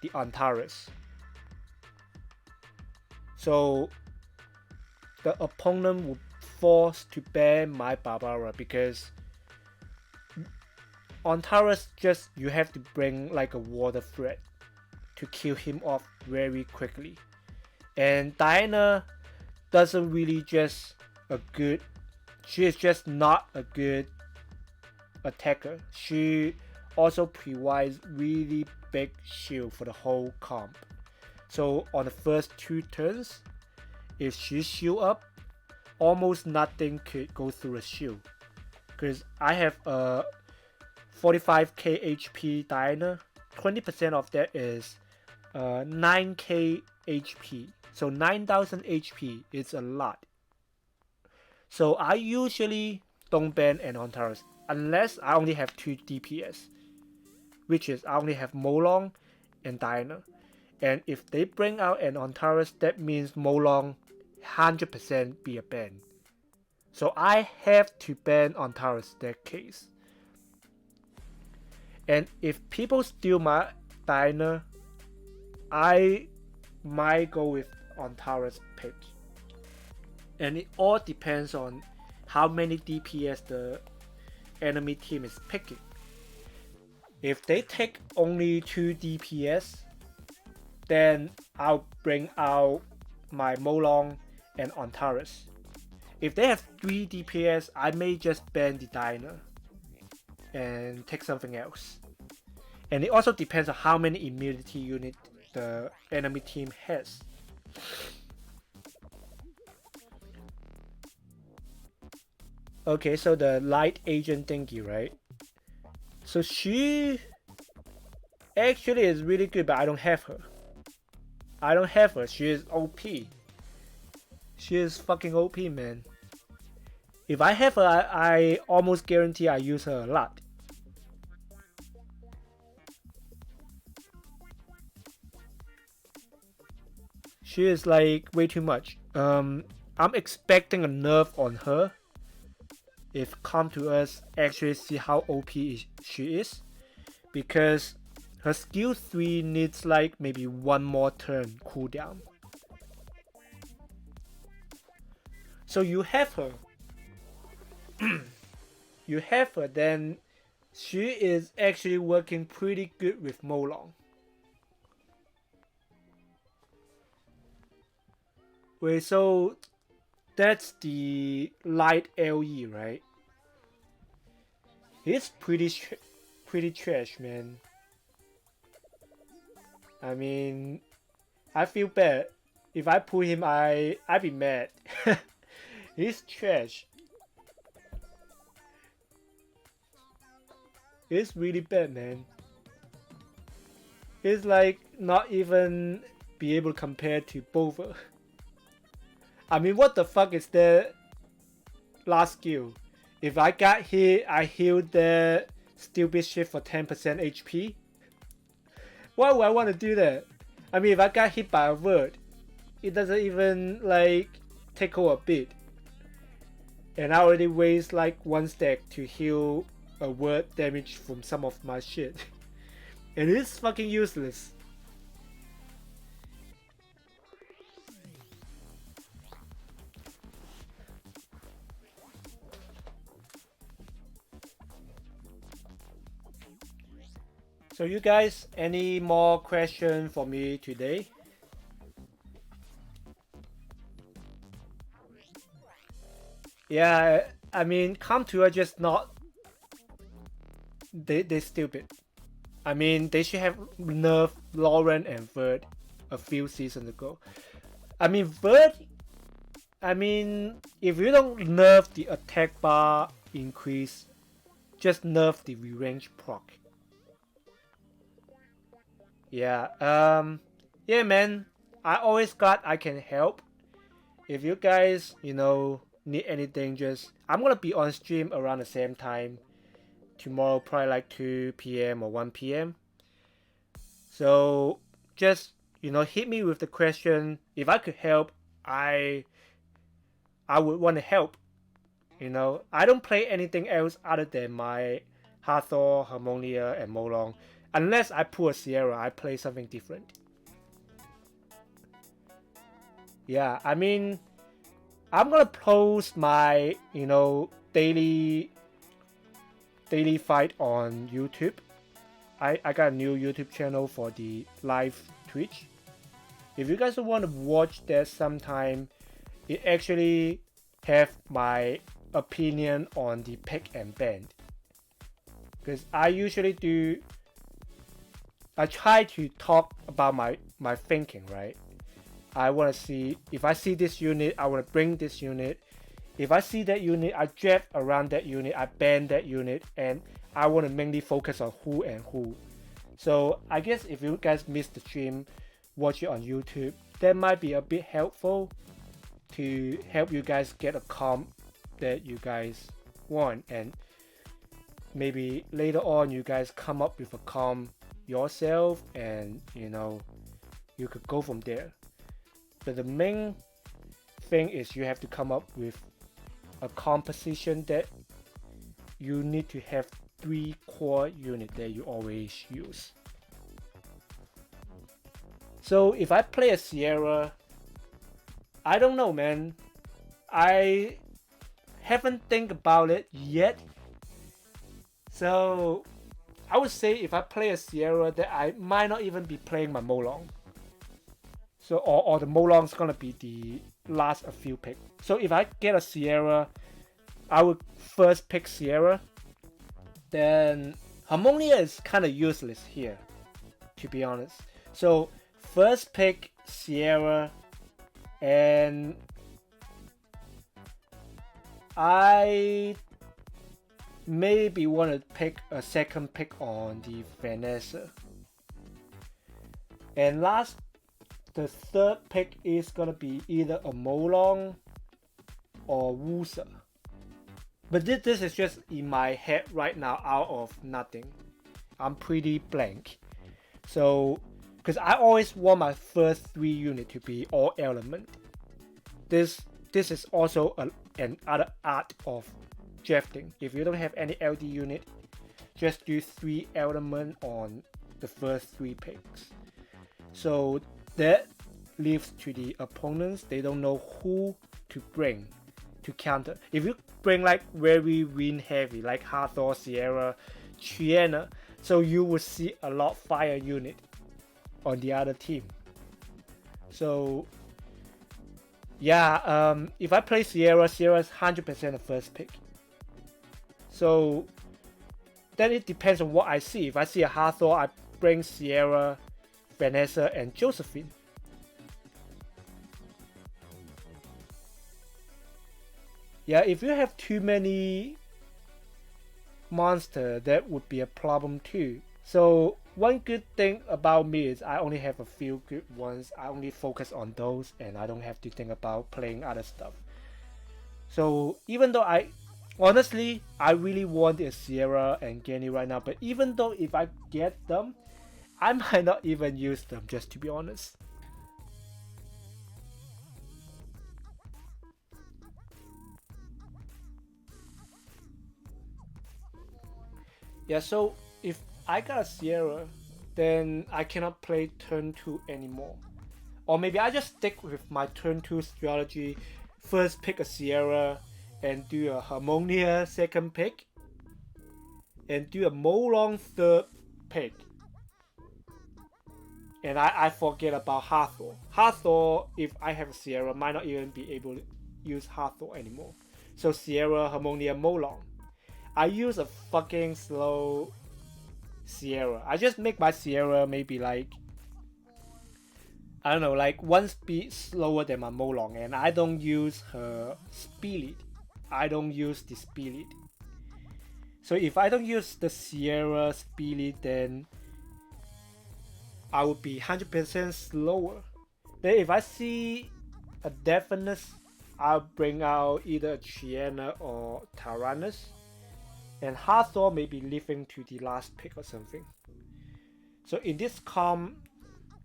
S1: the Antares. So the opponent will force to ban my Barbara, because Antares just, you have to bring like a water threat to kill him off very quickly. And Diana doesn't really just a good, she is just not a good attacker. She also provides really big shield for the whole comp. So on the first 2 turns, if she shield up, almost nothing could go through a shield, because I have a 45k HP Diana. 20% of that is 9k HP, so 9000 HP is a lot. So I usually don't ban an Antares unless I only have 2 DPS, which is I only have Molong and Diana. And if they bring out an Antares, that means Molong 100% be a ban. So I have to ban Antares in that case. And if people steal my Diana, I might go with Antares pick. And it all depends on how many DPS the enemy team is picking. If they take only 2 DPS, then I'll bring out my Molong and Antares. If they have 3 DPS, I may just ban the Diner and take something else. And it also depends on how many immunity unit the enemy team has. Okay, so the light agent thingy, right? So she actually is really good, but I don't have her. I don't have her. She is OP. She is fucking OP, man. If I have her, I almost guarantee I use her a lot. She is like way too much. I'm expecting a nerf on her. If Come to Us actually see how OP she is, because her skill 3 needs like maybe one more turn cooldown. So you have her. You have her, then she is actually working pretty good with Molong. Wait, so that's the light LE, right? He's pretty trash, man. I mean, I feel bad. If I pull him, I'd be mad. He's trash. It's really bad, man. It's like not even be able to compare to Bover. I mean, what the fuck is their last skill? If I got hit, I healed their stupid shit for 10% HP. Why would I want to do that? I mean, if I got hit by a word, it doesn't even like tickle a bit. And I already waste like 1 stack to heal a word damage from some of my shit. And it's fucking useless. So you guys, any more questions for me today? Yeah, I mean, Come to are just not. They're stupid. I mean, they should have nerfed Lauren and Vert a few seasons ago. I mean, Vert. I mean, if you don't nerf the attack bar increase, just nerf the range proc. Yeah, yeah, man. I always glad I can help. If you guys, need anything, just I'm gonna be on stream around the same time tomorrow, probably like 2 p.m. or 1 p.m. So just hit me with the question. If I could help, I would want to help. I don't play anything else other than my Hathor, Harmonia, and Molong. Unless I pull a Sierra, I play something different. Yeah, I mean, I'm gonna post my daily fight on YouTube. I got a new YouTube channel for the live Twitch. If you guys want to watch that sometime, it actually have my opinion on the pick and ban. Because I usually do. I try to talk about my thinking, right? I want to see, if I see this unit, I want to bring this unit. If I see that unit, I draft around that unit, I ban that unit, and I want to mainly focus on who and who. So I guess if you guys missed the stream, watch it on YouTube. That might be a bit helpful to help you guys get a comp that you guys want, and maybe later on you guys come up with a comp yourself, and you could go from there. But the main thing is you have to come up with a composition that you need to have 3 core units that you always use. So if I play a Sierra, I don't know, man. I haven't think about it yet. So I would say if I play a Sierra, that I might not even be playing my Molong. So or the Molong's gonna be the last a few pick. So if I get a Sierra, I would first pick Sierra. Then Harmonia is kind of useless here, to be honest. So first pick Sierra, and I maybe want to pick a second pick on the Vanessa. And the third pick is gonna be either a Molong or Wusa. But this is just in my head right now, out of nothing. I'm pretty blank. So, because I always want my first 3 unit to be all element. This is also another art of drafting. If you don't have any LD unit, just do 3 element on the first 3 picks. So that leaves to the opponents. They don't know who to bring to counter. If you bring like very wind heavy, like Hathor, Sierra, Triana, so you will see a lot fire unit on the other team. So yeah, if I play Sierra is 100% the first pick. So then it depends on what I see. If I see a Hathor, I bring Sierra, Vanessa, and Josephine. Yeah, if you have too many monsters, that would be a problem too. So one good thing about me is I only have a few good ones. I only focus on those, and I don't have to think about playing other stuff. So even though honestly, I really want a Sierra and Genny right now, but even though if I get them, I might not even use them, just to be honest. Yeah, so if I got a Sierra, then I cannot play turn 2 anymore. Or maybe I just stick with my turn 2 strategy. First pick a Sierra and do a Harmonia second pick. And do a Molong third pick. And I forget about Hathor. Hathor, if I have a Sierra, might not even be able to use Hathor anymore. So Sierra, Harmonia, Molong. I use a fucking slow Sierra. I just make my Sierra maybe like, I don't know, like 1 speed slower than my Molong, and I don't use her speed. I don't use the speed. So if I don't use the Sierra speed, then I would be 100% slower. Then if I see a deafness, I'll bring out either a Triana or Tyrannus. And Hathor may be leaving to the last pick or something. So in this comp,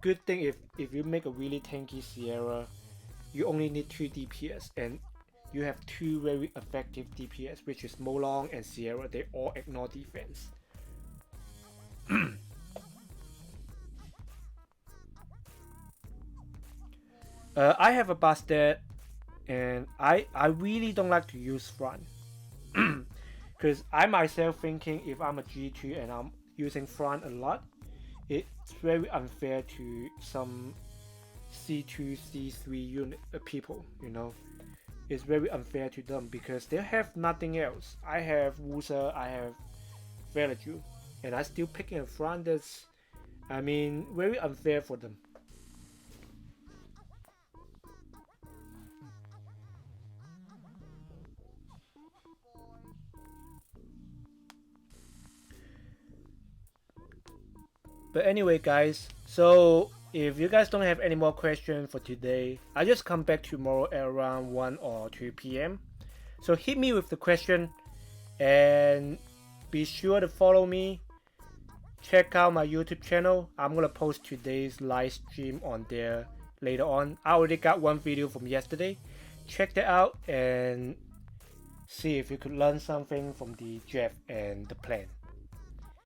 S1: good thing if you make a really tanky Sierra, you only need 2 DPS, and you have 2 very effective DPS, which is Molong and Sierra. They all ignore defense. I have a Bastet, and I really don't like to use front. Because I myself thinking if I'm a G2 and I'm using front a lot, it's very unfair to some C2, C3 unit people, you know. It's very unfair to them because they have nothing else. I have Wusa, I have Velaju, and I still picking a front. That's, I mean, very unfair for them. But anyway, guys, so if you guys don't have any more questions for today, I just come back tomorrow at around 1 or 2 p.m. So hit me with the question, and be sure to follow me. Check out my YouTube channel. I'm gonna post today's live stream on there later on. I already got 1 video from yesterday. Check that out and see if you could learn something from the draft and the plan.